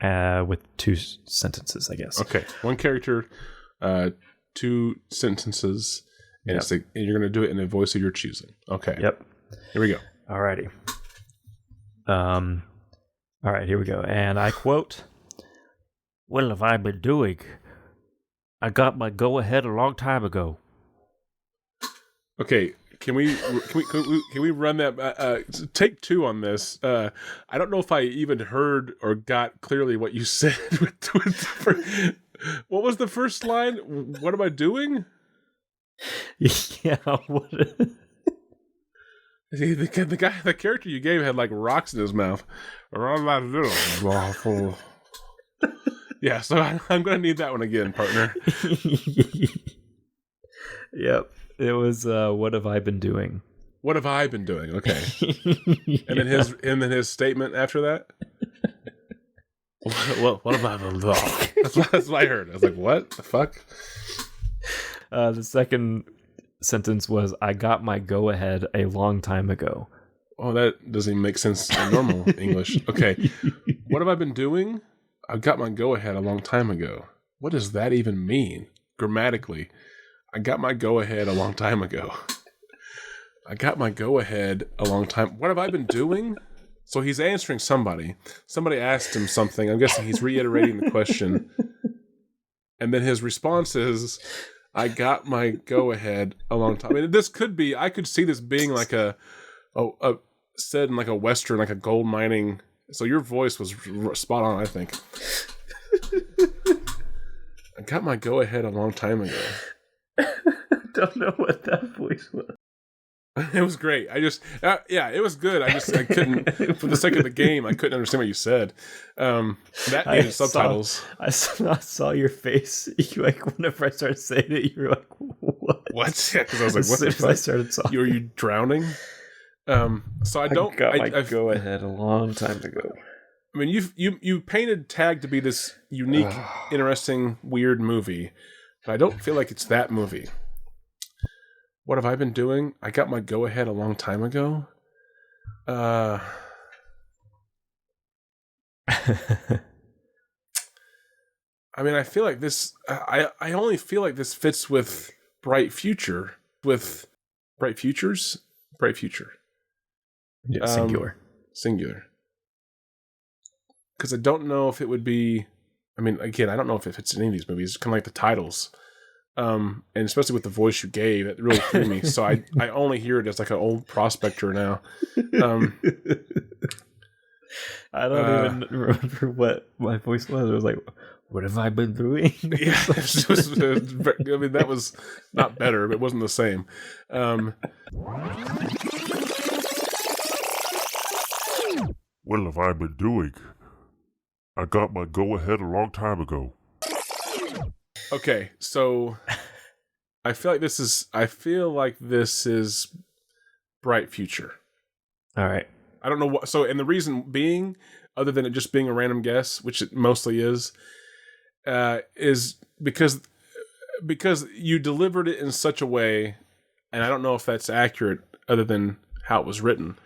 with 2 sentences, I guess. Okay. One character, 2 sentences. And you're going to do it in a voice of your choosing. Okay. Yep. Here we go. Alrighty. All right, here we go. And I quote, "What have I been doing? I got my go-ahead a long time ago." Okay. Can we run that? Take 2 on this. I don't know if I even heard or got clearly what you said. What was the first line? What am I doing? Yeah. What? See, the character you gave had like rocks in his mouth. Yeah, so I'm going to need that one again, partner. Yep. It was. What have I been doing? What have I been doing? Okay. And then his statement after that. What have I been doing? That's what I heard. I was like, what the fuck? The second sentence was, "I got my go-ahead a long time ago." Oh, that doesn't even make sense in normal English. Okay. What have I been doing? I got my go-ahead a long time ago. What does that even mean? Grammatically, I got my go-ahead a long time ago. I got my go-ahead a long time. What have I been doing? So he's answering somebody. Somebody asked him something. I'm guessing he's reiterating the question. And then his response is, I got my go-ahead a long time. I mean, this could be, I could see this being like a said in like a Western, like a gold mining. So your voice was spot on, I think. I got my go-ahead a long time ago. I don't know what that voice was. It was great. I just, it was good. I couldn't, for the sake of the game, I couldn't understand what you said. That needed subtitles. I saw your face. You whenever I started saying it, you were like, "What?" What? Yeah, because I was like, "What the fuck?" I started talking. Were you drowning? So I don't. I go ahead a long time ago. I mean, you painted Tag to be this unique, interesting, weird movie, but I don't feel like it's that movie. What have I been doing? I got my go-ahead a long time ago. I mean, I feel like this. I only feel like this fits with Bright Future. With Bright Futures, Bright Future. Yeah, Singular. Because I don't know if it would be. I mean, again, I don't know if it fits in any of these movies. It's kind of like the titles. And especially with the voice you gave, it really threw me. So I only hear it as like an old prospector now. I don't even remember what my voice was. It was like, "What have I been doing?" Yeah, I mean, that was not better, but it wasn't the same. What have I been doing? I got my go-ahead a long time ago. Okay, so I feel like this is Bright Future. All right. I don't know what. So, and the reason being, other than it just being a random guess, which it mostly is because you delivered it in such a way, and I don't know if that's accurate, other than how it was written,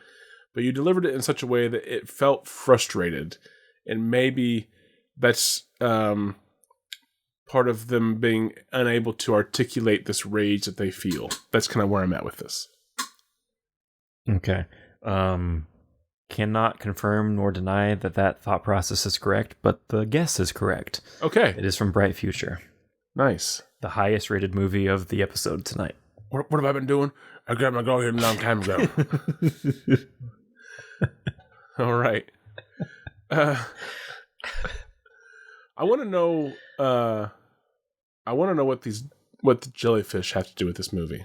but you delivered it in such a way that it felt frustrated, and maybe that's part of them being unable to articulate this rage that they feel. That's kind of where I'm at with this. Okay. Cannot confirm nor deny that thought process is correct, but the guess is correct. Okay. It is from Bright Future. Nice. The highest rated movie of the episode tonight. What have I been doing? I grabbed my girl here a long time ago. All right. I want to know what the jellyfish have to do with this movie.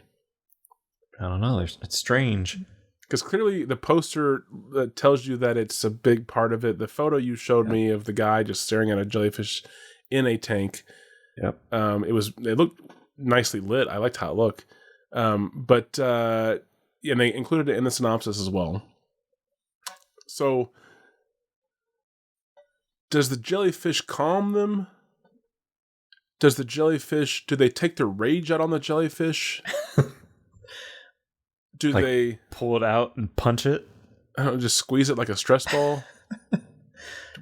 I don't know. It's strange. Because clearly the poster tells you that it's a big part of it. The photo you showed me of the guy just staring at a jellyfish in a tank. Yep. It looked nicely lit. I liked how it looked. And they included it in the synopsis as well. So, does the jellyfish calm them? Do they take their rage out on the jellyfish? Do they pull it out and punch it? I don't know, just squeeze it like a stress ball?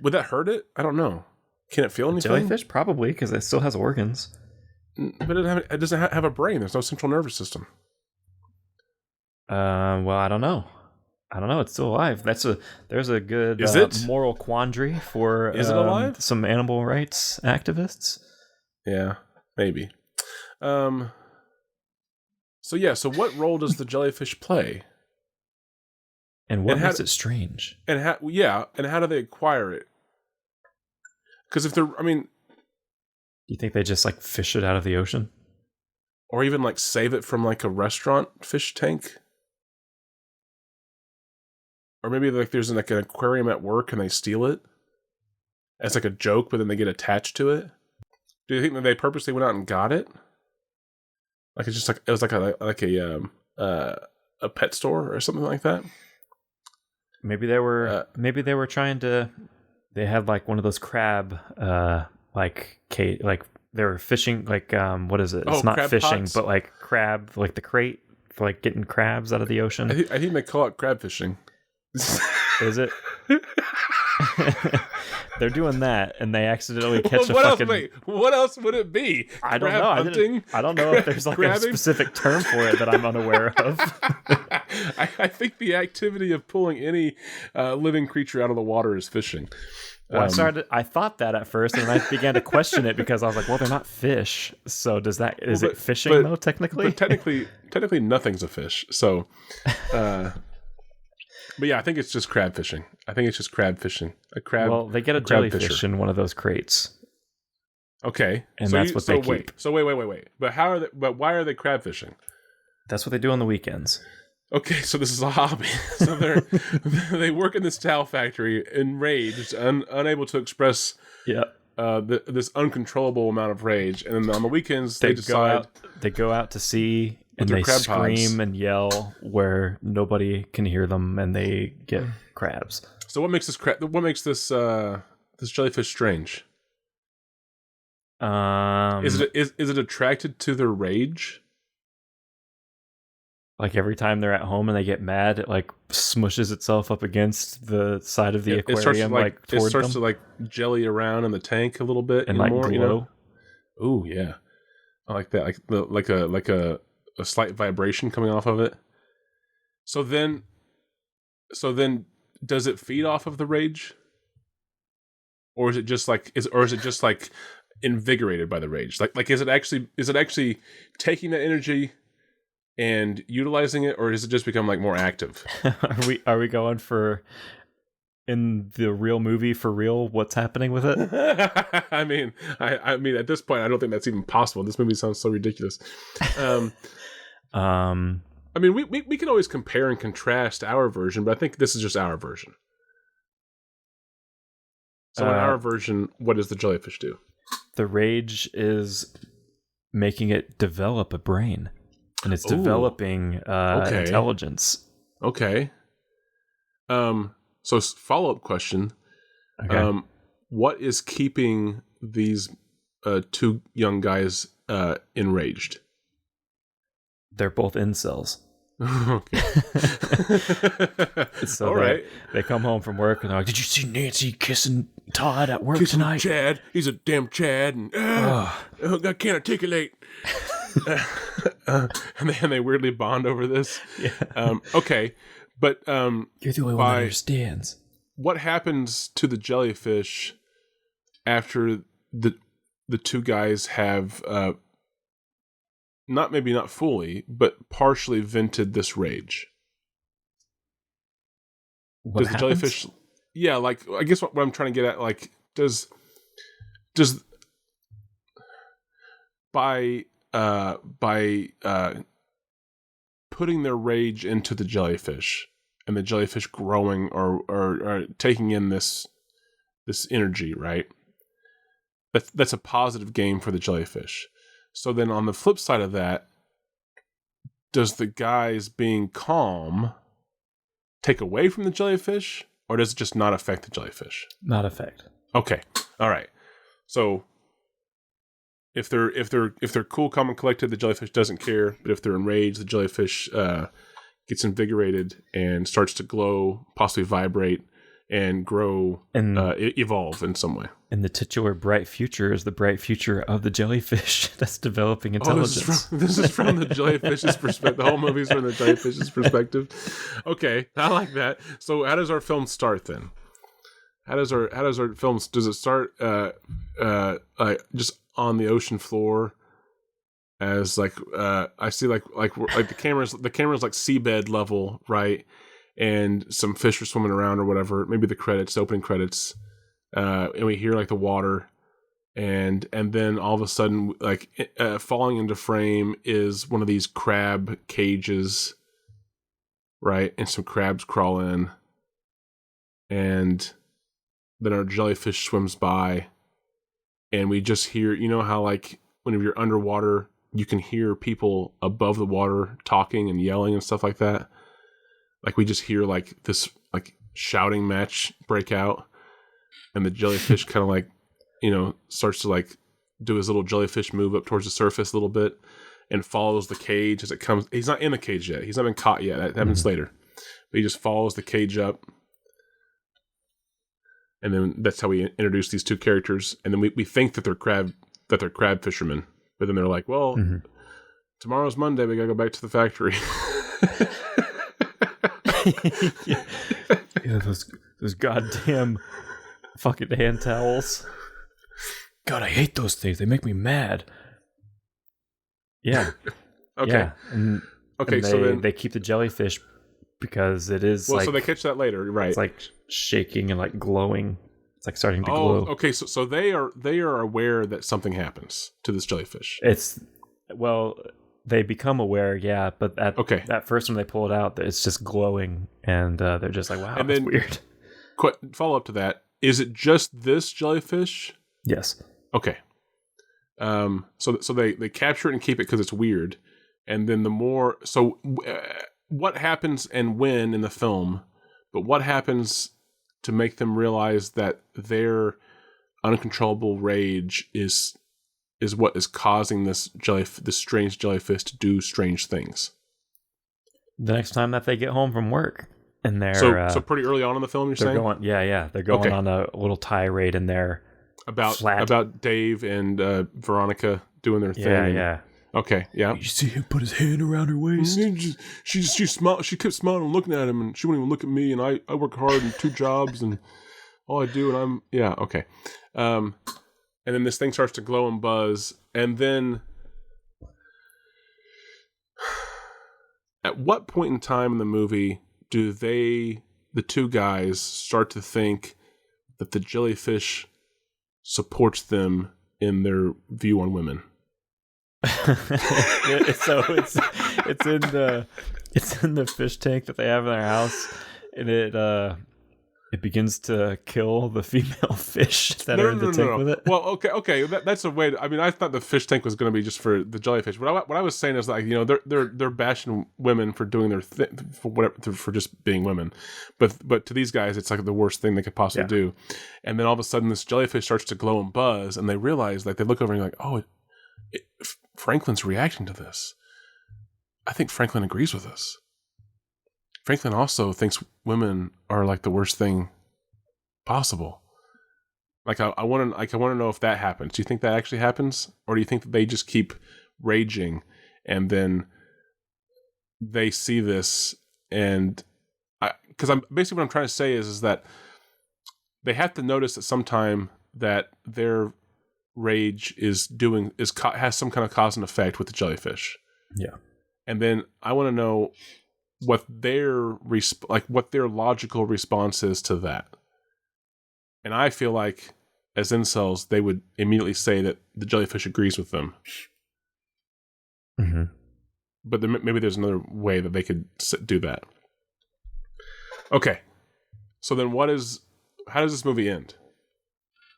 Would that hurt it? I don't know. Can it feel anything? Jellyfish? Probably, because it still has organs. But it doesn't have a brain. There's no central nervous system. Well, I don't know. It's still alive. There's a good moral quandary for is it alive? Some animal rights activists. Yeah, maybe. So what role does the jellyfish play? And what makes it strange? And how do they acquire it? Because You think they just like fish it out of the ocean? Or even like save it from like a restaurant fish tank? Or maybe like there's like an aquarium at work and they steal it as like a joke, but then they get attached to it. Do you think that they purposely went out and got it? Like it's just like it was like a pet store or something like that. Maybe they were trying to. They had like one of those crab like they were fishing like what is it? It's not fishing, pots? but like crab, like the crate for like getting crabs out of the ocean. I think they call it crab fishing. Is it? They're doing that, and they accidentally catch a what fucking. What else would it be? I don't Crab know. Hunting? I don't know if there's like crabbing? a specific term for it that I'm unaware of. I think the activity of pulling any living creature out of the water is fishing. Well, I thought that at first, and I began to question it because I was like, "Well, they're not fish, so is it fishing though? Technically, but technically, nothing's a fish. So, but yeah, I think it's just crab fishing. I think it's just crab fishing. Well, they get a jellyfish fisher in one of those crates. Okay, and that's what they keep. So wait. But But why are they crab fishing? That's what they do on the weekends. Okay, so this is a hobby. So they work in this towel factory, enraged, unable to express this uncontrollable amount of rage, and then on the weekends they decide they go out to sea and they scream and yell where nobody can hear them, and they get crabs. So what makes this jellyfish strange? Is it attracted to their rage? Like every time they're at home and they get mad, it like smushes itself up against the side of the aquarium, it starts to like jelly around in the tank a little bit and like glow. You know? Ooh, yeah, I like that. Like a slight vibration coming off of it. So then, does it feed off of the rage, or is it just like invigorated by the rage? Like is it actually taking that energy and utilizing it, or does it just become like more active? Are we going for in the real movie for real? What's happening with it? I mean at this point I don't think that's even possible. This movie sounds so ridiculous. I mean we can always compare and contrast our version, but I think this is just our version. So in our version, what does the jellyfish do? The rage is making it develop a brain. And it's developing intelligence. Okay. So follow-up question. Okay. What is keeping these two young guys enraged? They're both incels. Okay. So all right. They come home from work and they're like, "Did you see Nancy kissing Todd at work tonight? Chad. He's a damn Chad. And I can't articulate." and they weirdly bond over this. Yeah. Okay, but you're the only one that understands. What happens to the jellyfish after the two guys have not fully, but partially vented this rage? What happens? The jellyfish? Yeah, like I guess what I'm trying to get at, like does by putting their rage into the jellyfish and the jellyfish growing or taking in this energy, right? That's a positive game for the jellyfish. So then on the flip side of that, does the guys being calm take away from the jellyfish, or does it just not affect the jellyfish? Not affect. Okay. All right. So if they're cool, calm, and collected, the jellyfish doesn't care. But if they're enraged, the jellyfish gets invigorated and starts to glow, possibly vibrate, and grow, and evolve in some way. And the titular bright future is the bright future of the jellyfish that's developing intelligence. This is from the jellyfish's perspective. The whole movie's from the jellyfish's perspective. Okay, I like that. So how does our film start then? How does our film, does it start just on the ocean floor as like I see like the camera's like seabed level, right? And some fish are swimming around or whatever. Maybe the opening credits, and we hear like the water, and then all of a sudden, like falling into frame is one of these crab cages, right? And some crabs crawl in, and then our jellyfish swims by, and we just hear, you know how like whenever you're underwater, you can hear people above the water talking and yelling and stuff like that. Like we just hear like this like shouting match break out, and the jellyfish kind of like, you know, starts to like do his little jellyfish move up towards the surface a little bit and follows the cage as it comes. He's not in the cage yet. He's not been caught yet. That happens later. But he just follows the cage up. And then that's how we introduce these two characters. And then we think that they're crab fishermen. But then they're like, well, tomorrow's Monday. We got to go back to the factory. Yeah, those goddamn fucking hand towels. God, I hate those things. They make me mad. Yeah. Okay. Yeah. And so then they keep the jellyfish because it is well, like, so they catch that later, right? It's like shaking and like glowing. It's like starting to glow. Okay. So they are aware that something happens to this jellyfish. They become aware, yeah, but at first when they pull it out, it's just glowing, and they're just like, wow, that's weird. Follow up to that. Is it just this jellyfish? Yes. Okay. So they capture it and keep it because it's weird. And then what happens and when in the film, but what happens to make them realize that their uncontrollable rage is what is causing this strange jellyfish to do strange things? The next time that they get home from work, and they're so pretty early on in the film, you're saying? They're going on a little tirade in there about Dave and Veronica doing their thing. Yeah. Okay, yeah. You see him put his hand around her waist. She smiled. She kept smiling and looking at him, and she wouldn't even look at me. And I work hard in 2 jobs, and all I do, and okay. And then this thing starts to glow and buzz, and then at what point in time in the movie do the two guys, start to think that the jellyfish supports them in their view on women? So it's in the fish tank that they have in their house, and it begins to kill the female fish that are in the tank with it. Well, okay, that's a way. I thought the fish tank was going to be just for the jellyfish. What I was saying is, like, you know, they're bashing women for doing their for just being women, but to these guys, it's like the worst thing they could possibly do. And then all of a sudden, this jellyfish starts to glow and buzz, and they realize, like, they look over and like, oh, Franklin's reacting to this. I think Franklin agrees with us. Franklin also thinks women are like the worst thing possible. Like I want to know if that happens. Do you think that actually happens, or do you think that they just keep raging, and then they see this, and because I'm basically what I'm trying to say is that they have to notice at some time that their rage has some kind of cause and effect with the jellyfish. Yeah, and then I want to know what their logical response is to that. And I feel like, as incels, they would immediately say that the jellyfish agrees with them. Mm-hmm. But maybe there's another way that they could do that. Okay. So then how does this movie end?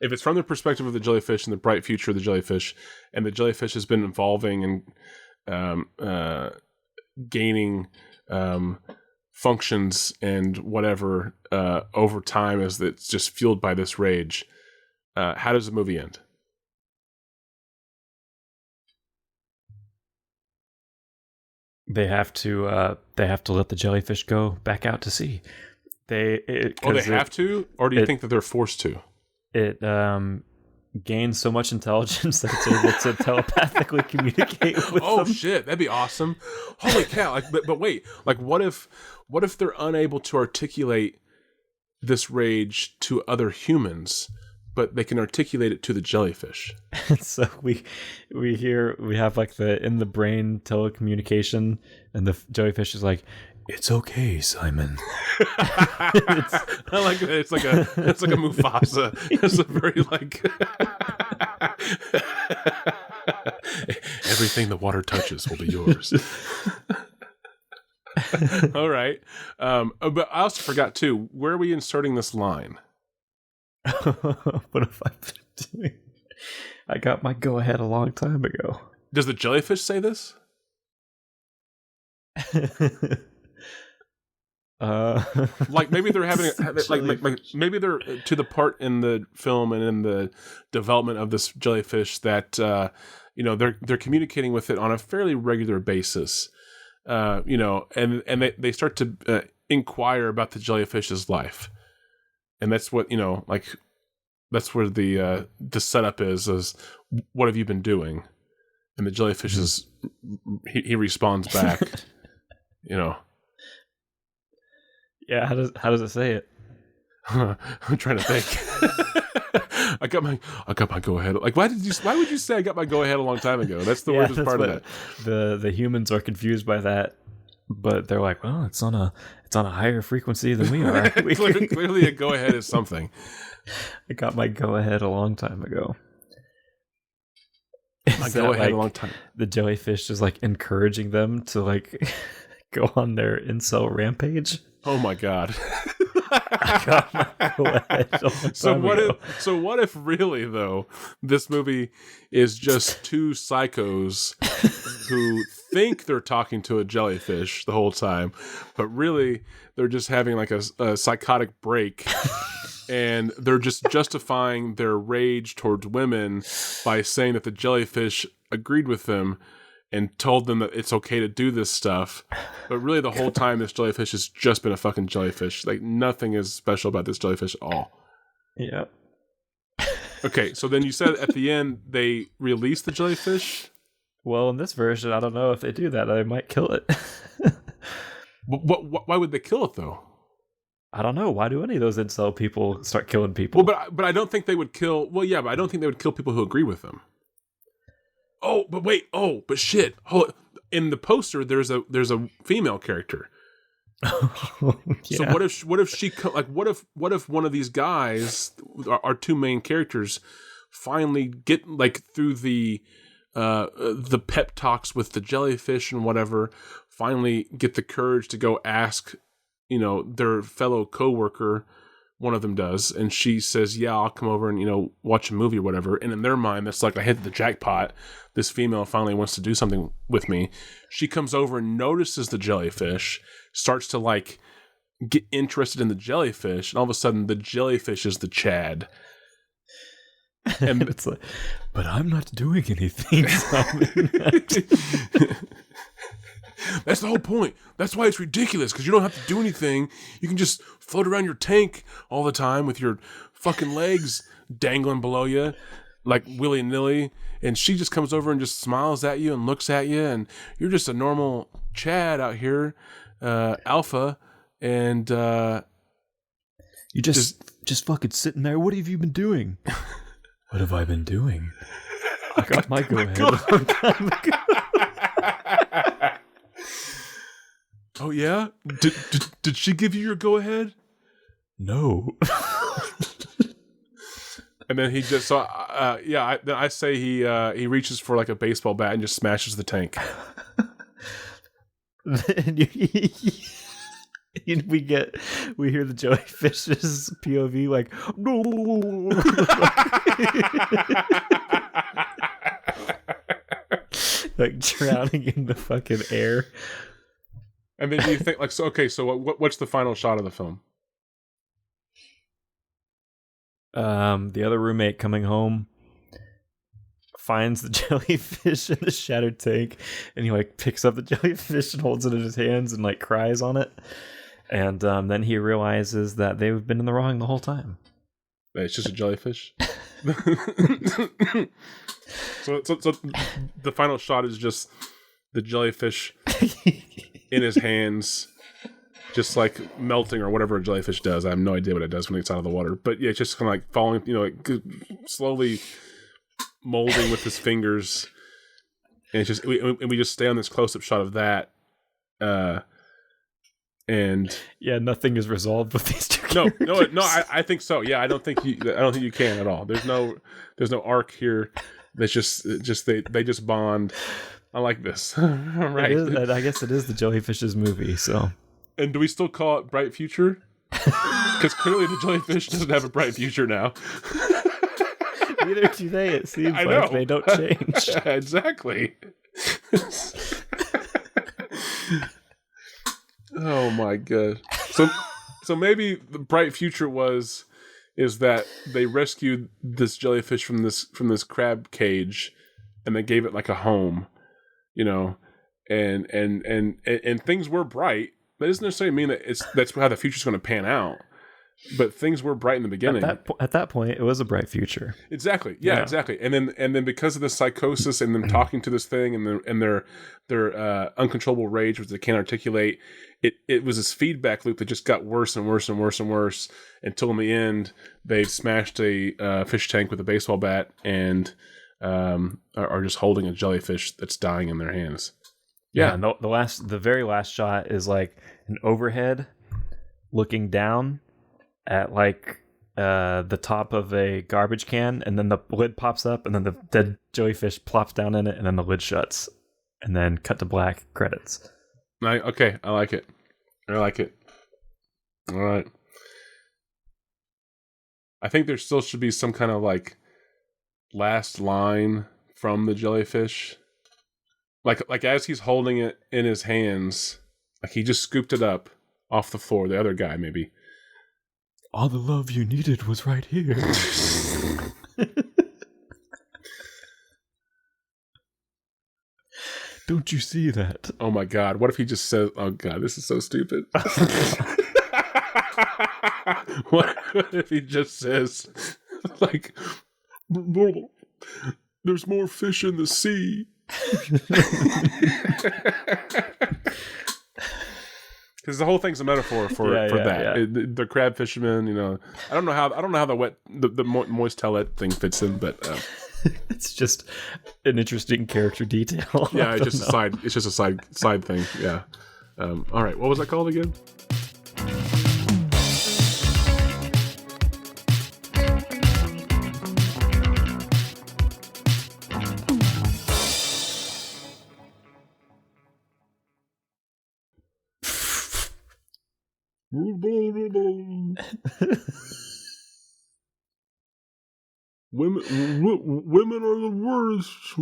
If it's from the perspective of the jellyfish and the bright future of the jellyfish, and the jellyfish has been evolving and gaining functions and whatever over time as it's just fueled by this rage, how does the movie end? They have to let the jellyfish go back out to sea. They have to, or do you think that they're forced to? It gains so much intelligence that it's able to telepathically communicate with them. Oh shit, that'd be awesome! Holy cow! Like, but wait, like, what if they're unable to articulate this rage to other humans, but they can articulate it to the jellyfish? So we have like the in the brain telecommunication, and the jellyfish is like, "It's okay, Simon." I like that. It's like a Mufasa. It's a very like. Everything the water touches will be yours. All right. But I also forgot too, where are we inserting this line? What have I been doing? I got my go ahead a long time ago. Does the jellyfish say this? Like maybe they're having like maybe they're to the part in the film and in the development of this jellyfish that they're communicating with it on a fairly regular basis, and they start to inquire about the jellyfish's life, and that's what that's where the setup is what have you been doing, and the jellyfish is he responds back, Yeah, how does it say it? I'm trying to think. I got my go ahead. Like, why would you say I got my go ahead a long time ago? That's the weirdest part of that. The humans are confused by that, but they're like, well, it's on a higher frequency than we are. Clearly, a go ahead is something. I got my go ahead a long time ago. My go ahead a long time. The jellyfish is like encouraging them to like go on their incel rampage. Oh my god. I got my go ahead a long time ago. What if really though this movie is just two psychos who think they're talking to a jellyfish the whole time, but really they're just having like a psychotic break. And they're just justifying their rage towards women by saying that the jellyfish agreed with them and told them that it's okay to do this stuff. But really the whole time this jellyfish has just been a fucking jellyfish. Like nothing is special about this jellyfish at all. Yeah. Okay, so then you said at the end they release the jellyfish? Well, in this version, I don't know if they do that. They might kill it. Why would they kill it though? I don't know. Why do any of those incel people start killing people? Well, but I don't think they would kill... Well, yeah, but I don't think they would kill people who agree with them. Oh, but wait. Oh, but shit. Hold it. In the poster, there's a female character. Yeah. So what if she... Like, what if one of these guys, our two main characters, finally get, like, through the pep talks with the jellyfish and whatever, finally get the courage to go ask... their fellow coworker, one of them does, and she says, yeah, I'll come over and, watch a movie or whatever. And in their mind, that's like, I hit the jackpot. This female finally wants to do something with me. She comes over and notices the jellyfish, starts to like get interested in the jellyfish, and all of a sudden the jellyfish is the Chad. And it's like, but I'm not doing anything. That's the whole point. That's why it's ridiculous, because you don't have to do anything. You can just float around your tank all the time with your fucking legs dangling below you like willy-nilly, and she just comes over and just smiles at you and looks at you, and you're just a normal Chad out here, alpha, and you just fucking sitting there. What have you been doing? What have I been doing? I got my go ahead a long time ago. Oh yeah? Did she give you your go ahead? No. And then he just I say he reaches for like a baseball bat and just smashes the tank. we hear the jellyfish's POV like like drowning in the fucking air. And then you think like, so okay, so what's the final shot of the film? The other roommate coming home finds the jellyfish in the shattered tank, and he like picks up the jellyfish and holds it in his hands and like cries on it. And then he realizes that they've been in the wrong the whole time. It's just a jellyfish. So the final shot is just the jellyfish in his hands, just like melting or whatever a jellyfish does. I have no idea what it does when it's out of the water. But yeah, it's just kind of like falling, like slowly molding with his fingers. And it's just we just stay on this close-up shot of that. And yeah, nothing is resolved with these two I think so. Yeah, I don't think you can at all. There's no arc here. That's just they just bond. I like this. Right. And I guess it is the Jellyfish's movie. So. And do we still call it Bright Future? Because clearly the jellyfish doesn't have a bright future now. Neither do they. It seems like they don't change. Exactly. Oh my god. So maybe the bright future is that they rescued this jellyfish from this crab cage, and they gave it like a home, and things were bright. That doesn't necessarily mean that that's how the future's going to pan out. But things were bright in the beginning. At that point, it was a bright future. Exactly. Yeah, exactly. And then because of the psychosis and them talking to this thing and their uncontrollable rage, which they can't articulate, it was this feedback loop that just got worse and worse and worse and worse until in the end they smashed a fish tank with a baseball bat and are just holding a jellyfish that's dying in their hands. Yeah, and the very last shot is like an overhead looking down at like the top of a garbage can, and then the lid pops up, and then the dead jellyfish plops down in it, and then the lid shuts, and then cut to black, credits. Okay, I like it. All right. I think there still should be some kind of like last line from the jellyfish. Like as he's holding it in his hands, like he just scooped it up off the floor, the other guy maybe. All the love you needed was right here. Don't you see that? Oh my god, what if he just says, oh god, this is so stupid. What if he just says, like, there's more fish in the sea. Because the whole thing's a metaphor for that. Yeah. The crab fishermen, I don't know how the moist towelette thing fits in, but it's just an interesting character detail. Yeah, it's just a side thing. Yeah. All right, what was that called again? Women are the worst.